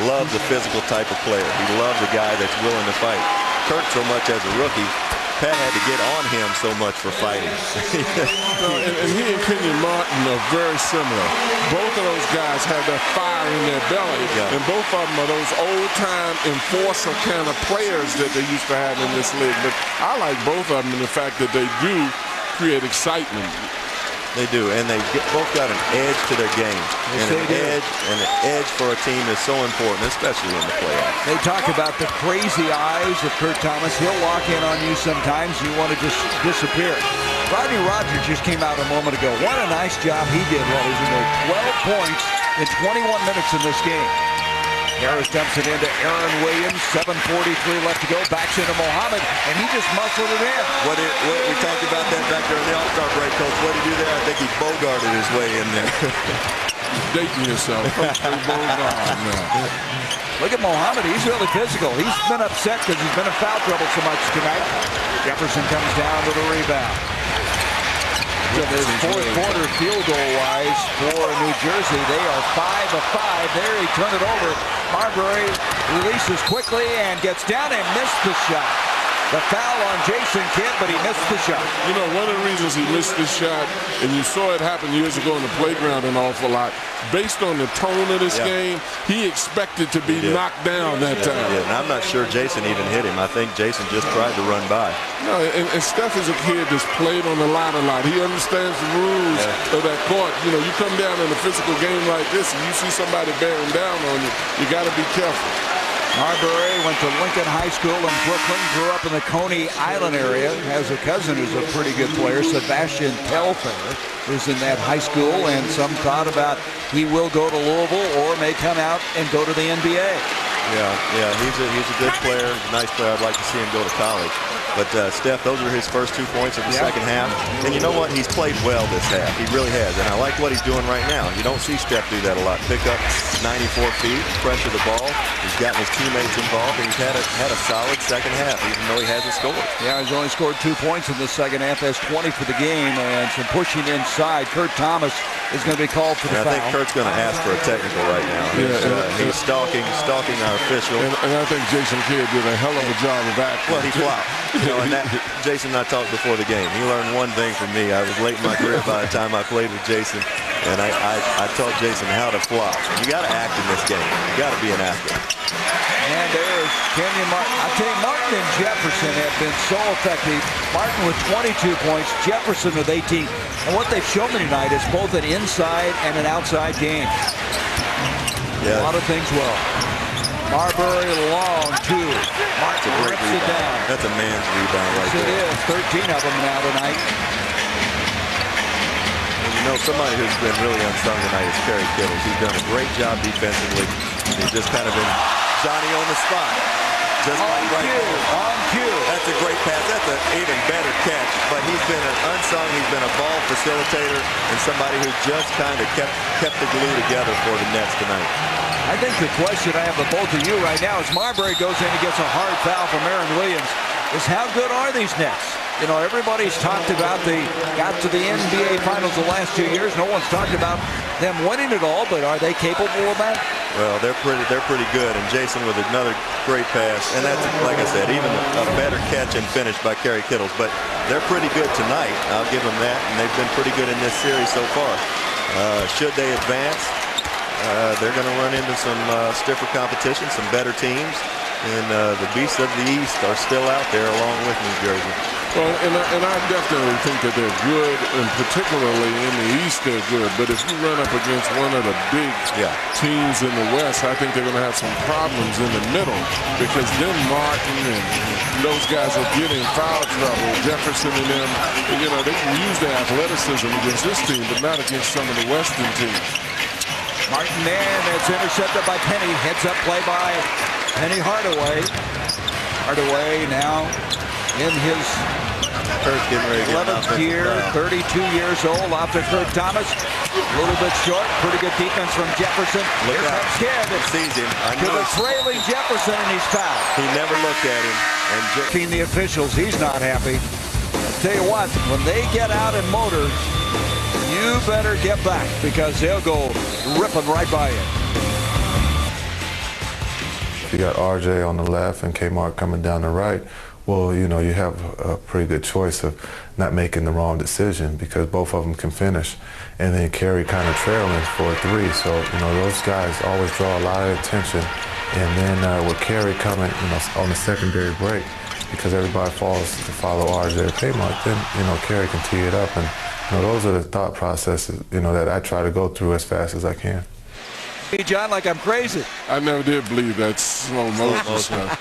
loves a physical type of player. He loves a guy that's willing to fight. Kurt, so much as a rookie, Pat had to get on him so much for fighting. And he and Kenyon Martin are very similar. Both of those guys have that fire in their belly, and both of them are those old-time enforcer kind of players that they used to have in this league. But I like both of them in the fact that they do create excitement. They do, and they both got an edge to their game. Yes, and an edge for a team is so important, especially in the playoffs. They talk about the crazy eyes of Kurt Thomas. He'll lock in on you sometimes. You want to just disappear. Rodney Rogers just came out a moment ago. What a nice job he did while he was in there. 12 points in 21 minutes in this game. Harris dumps it into Aaron Williams. 7:43 left to go. Backs into Mohammed, and he just muscled it in. What we talked about that back there in the All-Star break, Coach. What did he do there? I think he bogarted his way in there. Dating yourself. Look at Mohammed. He's really physical. He's been upset because he's been in foul trouble so much tonight. Jefferson comes down with a rebound. So this fourth quarter field goal-wise for New Jersey, they are 5 of 5. There he turned it over. Marbury releases quickly and gets down and missed the shot. The foul on Jason Kidd, but he missed the shot. You know, one of the reasons he missed this shot, and you saw it happen years ago in the playground an awful lot, based on the tone of this game, he expected to be knocked down that time. Yeah, and I'm not sure Jason even hit him. I think Jason just tried to run by. No, and Steph is a kid that's played on the line a lot. He understands the rules of that court. You know, you come down in a physical game like this and you see somebody bearing down on you, you got to be careful. Marbury went to Lincoln High School in Brooklyn, grew up in the Coney Island area, has a cousin who's a pretty good player, Sebastian Telfair, who's in that high school, and some thought about he will go to Louisville or may come out and go to the NBA. Yeah, he's a good player, he's a nice player. I'd like to see him go to college. But Steph, those are his first 2 points of the second half. And you know what? He's played well this half. He really has. And I like what he's doing right now. You don't see Steph do that a lot. Pick up 94 feet, pressure the ball. He's gotten his teammates involved. And he's had a solid second half, even though he hasn't scored. Yeah, he's only scored 2 points in the second half. That's 20 for the game. And some pushing inside. Kurt Thomas is going to be called for the foul. I think Kurt's going to ask for a technical right now. He's stalking our official. And I think Jason Kidd did a hell of a job of acting. Well, he flopped. You know, and Jason and I talked before the game. He learned one thing from me. I was late in my career by the time I played with Jason, and I taught Jason how to flop. You got to act in this game. You got to be an actor. And there's Kenyon Martin. I tell you, Martin and Jefferson have been so effective. Martin with 22 points, Jefferson with 18. And what they've shown me tonight is both an inside and an outside game. A lot of things well. Marbury long 2. Martin rips it down. That's a man's rebound right there. It is. 13 of them now tonight. And you know, somebody who's been really unsung tonight is Kerry Kittles. He's done a great job defensively. He's just kind of been Johnny on the spot. Just on like on cue. That's a great pass. That's an even better catch. But he's been an unsung. He's been a ball facilitator and somebody who just kind of kept the glue together for the Nets tonight. I think the question I have of both of you right now is Marbury goes in and gets a hard foul from Aaron Williams. Is how good are these Nets? You know, everybody's talked about got to the NBA Finals the last 2 years. No one's talked about them winning it all, but are they capable of that? Well, they're pretty good, and Jason with another great pass, and that's, like I said, even a better catch and finish by Kerry Kittles. But they're pretty good tonight. I'll give them that, and they've been pretty good in this series so far. Should they advance? They're going to run into some stiffer competition, some better teams, and the beasts of the East are still out there along with New Jersey. Well, and I definitely think that they're good, and particularly in the East they're good. But if you run up against one of the big teams in the West, I think they're going to have some problems in the middle, because then Martin and those guys will get in foul trouble. Jefferson and them, you know, they can use their athleticism against this team, but not against some of the Western teams. Martin there, that's intercepted by Penny. Heads up play by Penny Hardaway. Hardaway now in his 11th year, 32 years old, off to Kurt Thomas. A little bit short, pretty good defense from Jefferson. Look Here out. comes Kidd. Sees him. To the trailing Jefferson, and he's fouled. He never looked at him. And The officials, he's not happy. I'll tell you what, when they get out in motor, you better get back, because they'll go ripping right by you. You got RJ on the left and Kmart coming down the right. well, you know, you have a pretty good choice of not making the wrong decision because both of them can finish. And then Kerry kind of trailing for a 3. So, you know, those guys always draw a lot of attention. And then with Kerry coming, you know, on the secondary break, because everybody falls to follow RJ or Kmart, then, you know, Kerry can tee it up. And, you know, those are the thought processes, you know, that I try to go through as fast as I can. Hey, John, like I'm crazy. I never did believe that slow motion stuff.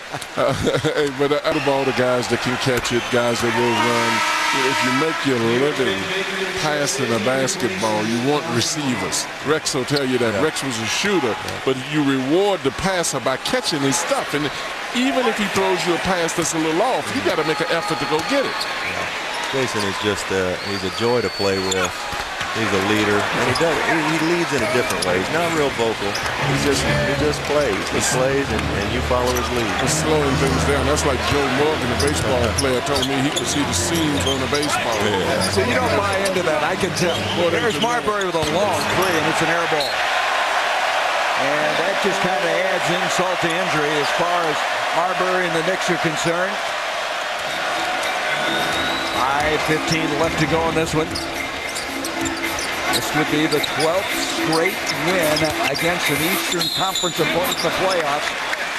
But out of all the guys that can catch it, guys that will run, if you make your living passing a basketball, you want receivers. Rex will tell you that. Yeah. Rex was a shooter, but you reward the passer by catching his stuff. And even if he throws you a pass that's a little off, you got to make an effort to go get it. Yeah. Jason is just he's a joy to play with. He's a leader, and he leads in a different way. He's not real vocal. He just plays. He plays, and you follow his lead. He's slowing things down. That's like Joe Morgan, the baseball player, told me he could see the seams on the baseball. Yeah. So you don't buy into that. I can tell. Well, there's Marbury with a long 3, and it's an air ball. And that just kind of adds insult to injury as far as Marbury and the Knicks are concerned. 5:15 left to go in this one. This would be the 12th straight win against an Eastern Conference opponent in the playoffs.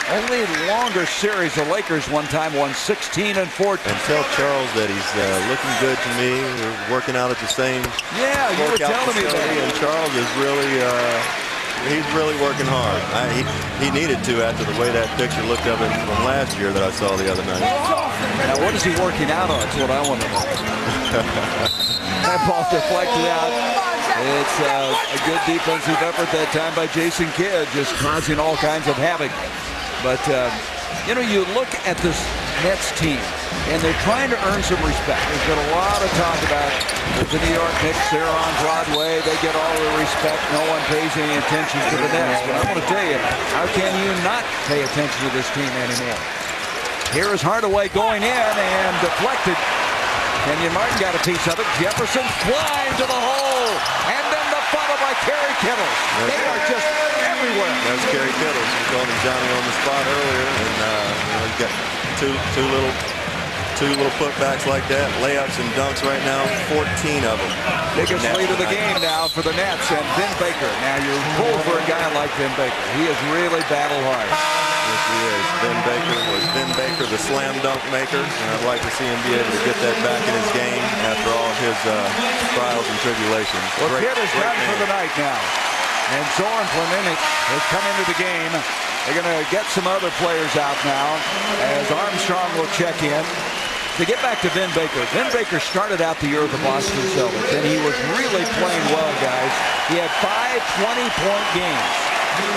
Only longer series. The Lakers one time won 16 and 14. And tell Charles that he's looking good to me. We're working out at the same you were telling me that. And Charles is really he's really working hard. He needed to after the way that picture looked of him from last year that I saw the other night. Now what is he working out on? That's what I want to know. That ball deflected out. It's a good defensive effort that time by Jason Kidd, just causing all kinds of havoc. But, you know, you look at this Nets team, and they're trying to earn some respect. There's been a lot of talk about the New York Knicks. They're on Broadway. They get all the respect. No one pays any attention to the Nets. But I want to tell you, how can you not pay attention to this team anymore? Here is Hardaway going in and deflected. Kenyon Martin got a piece of it. Jefferson flying to the hole. And then the follow by Kerry Kittles. They are just everywhere. There's Kerry Kittles. We called him Johnny on the spot earlier. And you know, he's got two little putbacks like that. Layups and dunks right now. 14 of them. Biggest lead of the game now for the Nets. And Vin Baker. Now you're cool for a guy like Vin Baker. He is really battle hard. Yes, he is. Vin Baker, the slam dunk maker, and I'd like to see him be able to get that back in his game after all his trials and tribulations. Well, Kidd is done for the night now, and Zoran Plamenik has come into the game. They're going to get some other players out now as Armstrong will check in. To get back to Vin Baker started out the year with the Boston Celtics, and he was really playing well, guys. He had 5 20-point games,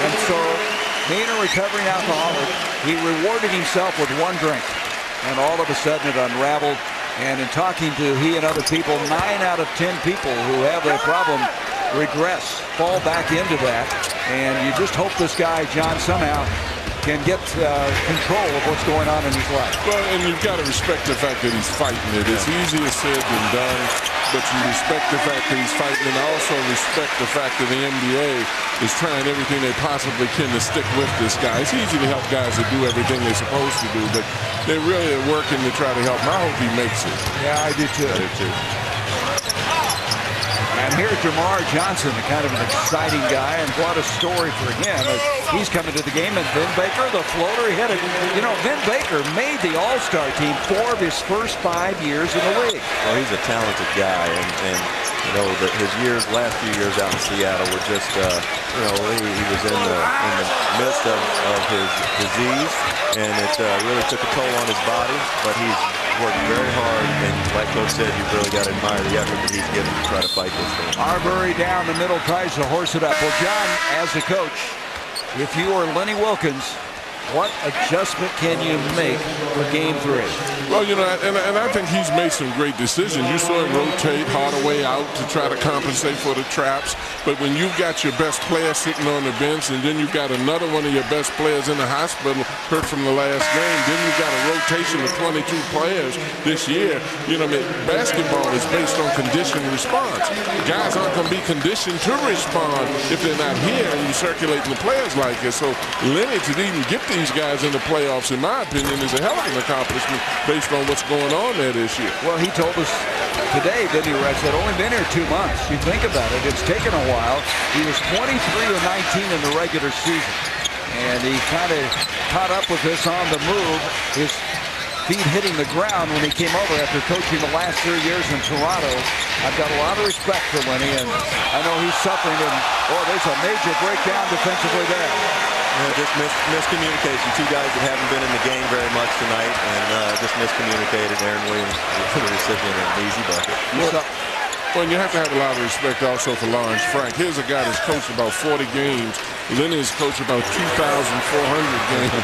and so being a recovering alcoholic, he rewarded himself with 1 drink. And all of a sudden it unraveled. And in talking to he and other people, 9 out of 10 people who have that problem regress, fall back into that. And you just hope this guy, John, somehow can get control of what's going on in his life. Well, and you've got to respect the fact that he's fighting it. It's easier said than done, but you respect the fact that he's fighting, and also respect the fact that the NBA is trying everything they possibly can to stick with this guy. It's easy to help guys that do everything they're supposed to do, but they really are working to try to help him. I hope he makes it. Yeah, I do too. I do too. And here's Jamar Johnson, kind of an exciting guy, and what a story for him as he's coming to the game. And Vin Baker, the floater, he hit it. You know, Vin Baker made the All-Star team 4 of his first 5 years in the league. Well, he's a talented guy, and you know, his last few years out in Seattle were just, you know, he was in the midst of his disease, and it really took a toll on his body, but he's worked very hard, and like Coach said, you've really got to admire the effort that he's given to try to fight this thing. Marbury down the middle, tries to horse it up. Well, John, as a coach, if you are Lenny Wilkens, what adjustment can you make for Game 3? Well, you know, and I think he's made some great decisions. You saw him rotate Hardaway out to try to compensate for the traps. But when you've got your best player sitting on the bench, and then you've got another one of your best players in the hospital hurt from the last game, then you've got a rotation of 22 players this year. You know, I mean, basketball is based on conditioned response. Guys aren't going to be conditioned to respond if they're not here and you're circulating the players like this. So Lenny, to even get these these guys in the playoffs, in my opinion, is a hell of an accomplishment based on what's going on there this year. Well, he told us today, didn't he, Rex, that only been here 2 months. You think about it, it's taken a while. He was 23-19 in the regular season, and he kind of caught up with this on the move. His feet hitting the ground when he came over after coaching the last 3 years in Toronto. I've got a lot of respect for Lenny, and I know he's suffering, and there's a major breakdown defensively there. Yeah, just miscommunication. Two guys that haven't been in the game very much tonight, and just miscommunicated. Aaron Williams is the recipient of an easy bucket. Well, you have to have a lot of respect also for Lawrence Frank. Here's a guy that's coached about 40 games. Lenny has coached about 2,400 games.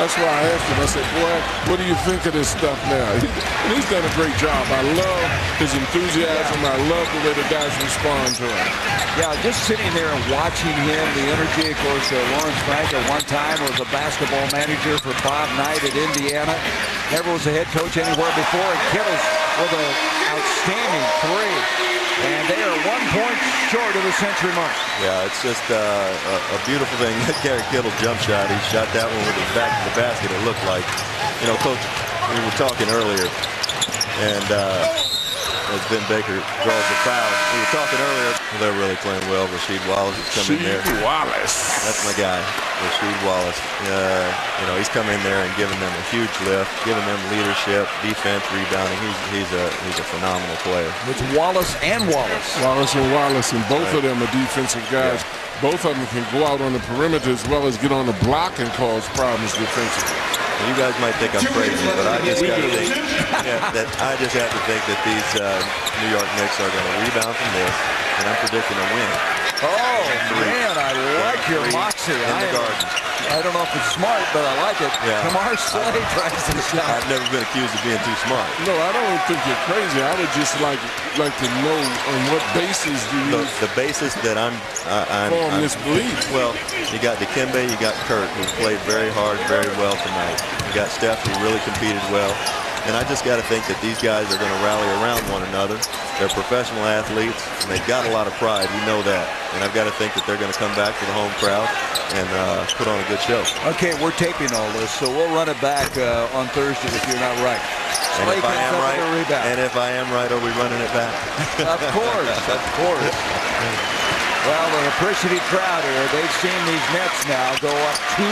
That's why I asked him. I said, boy, what do you think of this stuff now? And he's done a great job. I love his enthusiasm. I love the way the guys respond to him. Yeah, just sitting there and watching him, the energy. Of course, Lawrence Frank at one time was a basketball manager for Bob Knight at Indiana. Never was a head coach anywhere before. And Kittles with an outstanding 3. And they are 1 point short of the century mark. Yeah, it's just a beautiful thing. Gary Kittle jump shot. He shot that one with his back to the basket. It looked like, you know, Coach, we were talking earlier, and as Ben Baker draws the foul, we were talking earlier. They're really playing well. Rasheed Wallace is coming in there. Rasheed Wallace. That's my guy, Rasheed Wallace. You know, he's come in there and giving them a huge lift, giving them leadership, defense, rebounding. He's a phenomenal player. With Wallace and Wallace. Wallace and Wallace, and both of them are defensive guys. Yeah. Both of them can go out on the perimeter as well as get on the block and cause problems defensively. Well, you guys might think I'm crazy, but I just got to think that these New York Knicks are going to rebound from this, and I'm predicting a win. Oh, man, I like your moxie. In the Garden. I don't know if it's smart, but I like it. Yeah. Kamar Slay tries to shot. I've never been accused of being too smart. No, I don't think you're crazy. I would just like to know on what basis do you the basis that I'm form this belief. Well, you got Dikembe, you got Kurt, who played very hard, very well tonight. You got Steph, who really competed well. And I just got to think that these guys are going to rally around one another. They're professional athletes, and they've got a lot of pride. We know that. And I've got to think that they're going to come back for the home crowd and put on a good show. Okay, we're taping all this, so we'll run it back on Thursday if you're not right. And if I am right, are we running it back? Of course, of course. Well, an appreciative crowd here. They've seen these Nets now go up 2-0.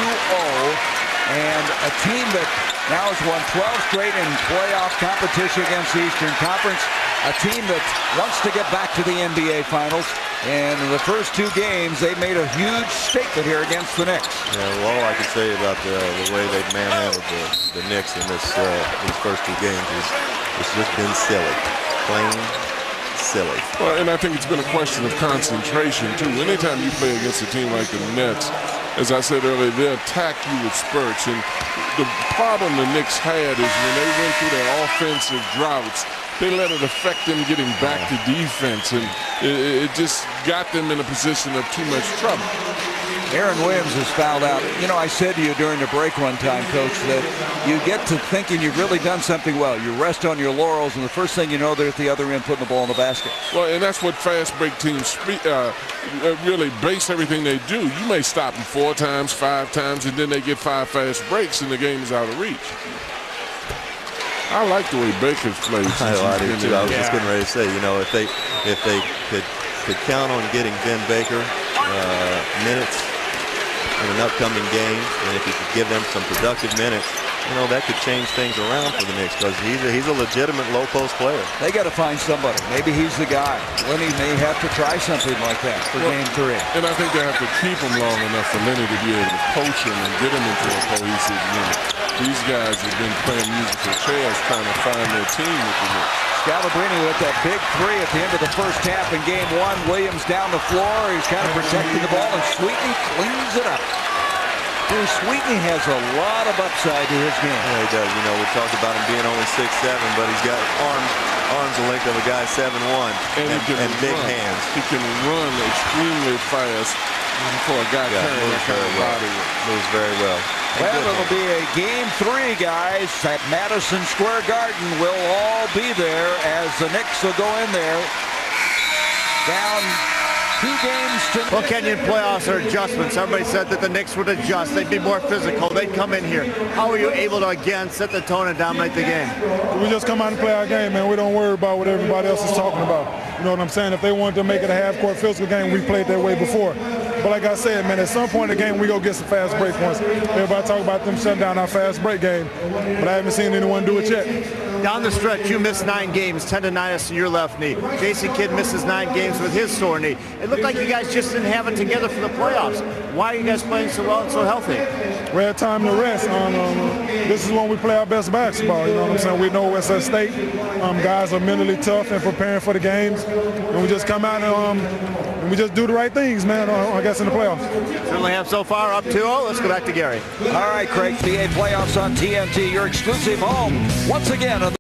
And a team that now has won 12 straight in playoff competition against the Eastern Conference. A team that wants to get back to the NBA Finals. And in the first 2 games, they made a huge statement here against the Knicks. Yeah, well, all I can say about the way they've manhandled the Knicks in these first 2 games is it's just been silly. Plain silly. Well, and I think it's been a question of concentration, too. Anytime you play against a team like the Nets, as I said earlier, they attack you with spurts. And the problem the Knicks had is when they went through their offensive droughts, they let it affect them getting back to defense. And it just got them in a position of too much trouble. Aaron Williams is fouled out. You know, I said to you during the break one time, Coach, that you get to thinking you've really done something well. You rest on your laurels, and the first thing you know, they're at the other end putting the ball in the basket. Well, and that's what fast break teams really base everything they do. You may stop them 4 times, 5 times, and then they get 5 fast breaks, and the game is out of reach. I like the way Baker's played. I do too. I was just getting ready to say, you know, if they could count on getting Ben Baker minutes in an upcoming game, and if you could give them some productive minutes, you know, that could change things around for the Knicks because he's a legitimate low post player. They got to find somebody. Maybe he's the guy. Lenny may have to try something like that for game 3. And I think they have to keep him long enough for Lenny to be able to coach him and get him into a cohesive unit. These guys have been playing musical chairs trying to find their team with the Knicks. Scalabrine with that big 3 at the end of the first half in game 1. Williams down the floor. He's kind of protecting the ball, and Sweetney cleans it up. Dude, Sweetney has a lot of upside to his game. Yeah, he does. You know, we talked about him being only 6'7", but he's got arms the length of a guy 7'1", and big hands. He can run extremely fast for a guy carrying that kind of body. Moves very well. Well, it'll be a game 3, guys, at Madison Square Garden. We'll all be there as the Knicks will go in there down games to... Well, Kenyon, playoffs are adjustments. Everybody said that the Knicks would adjust. They'd be more physical. They'd come in here. How are you able to, again, set the tone and dominate the game? We just come out and play our game, man. We don't worry about what everybody else is talking about. You know what I'm saying? If they wanted to make it a half-court physical game, we played that way before. But like I said, man, at some point in the game, we go get some fast break points. Everybody talk about them shutting down our fast break game, but I haven't seen anyone do it yet. Down the stretch, you missed 9 games, tendonitis in your left knee. Jason Kidd misses 9 games with his sore knee. It looked like you guys just didn't have it together for the playoffs. Why are you guys playing so well and so healthy? We had time to rest. This is when we play our best basketball. You know what I'm saying? We know West State guys are mentally tough and preparing for the games, and we just come out and we just do the right things, man. I guess in the playoffs. Certainly have so far, up 2-0. Let's go back to Gary. All right, Craig. NBA playoffs on TNT, your exclusive home once again.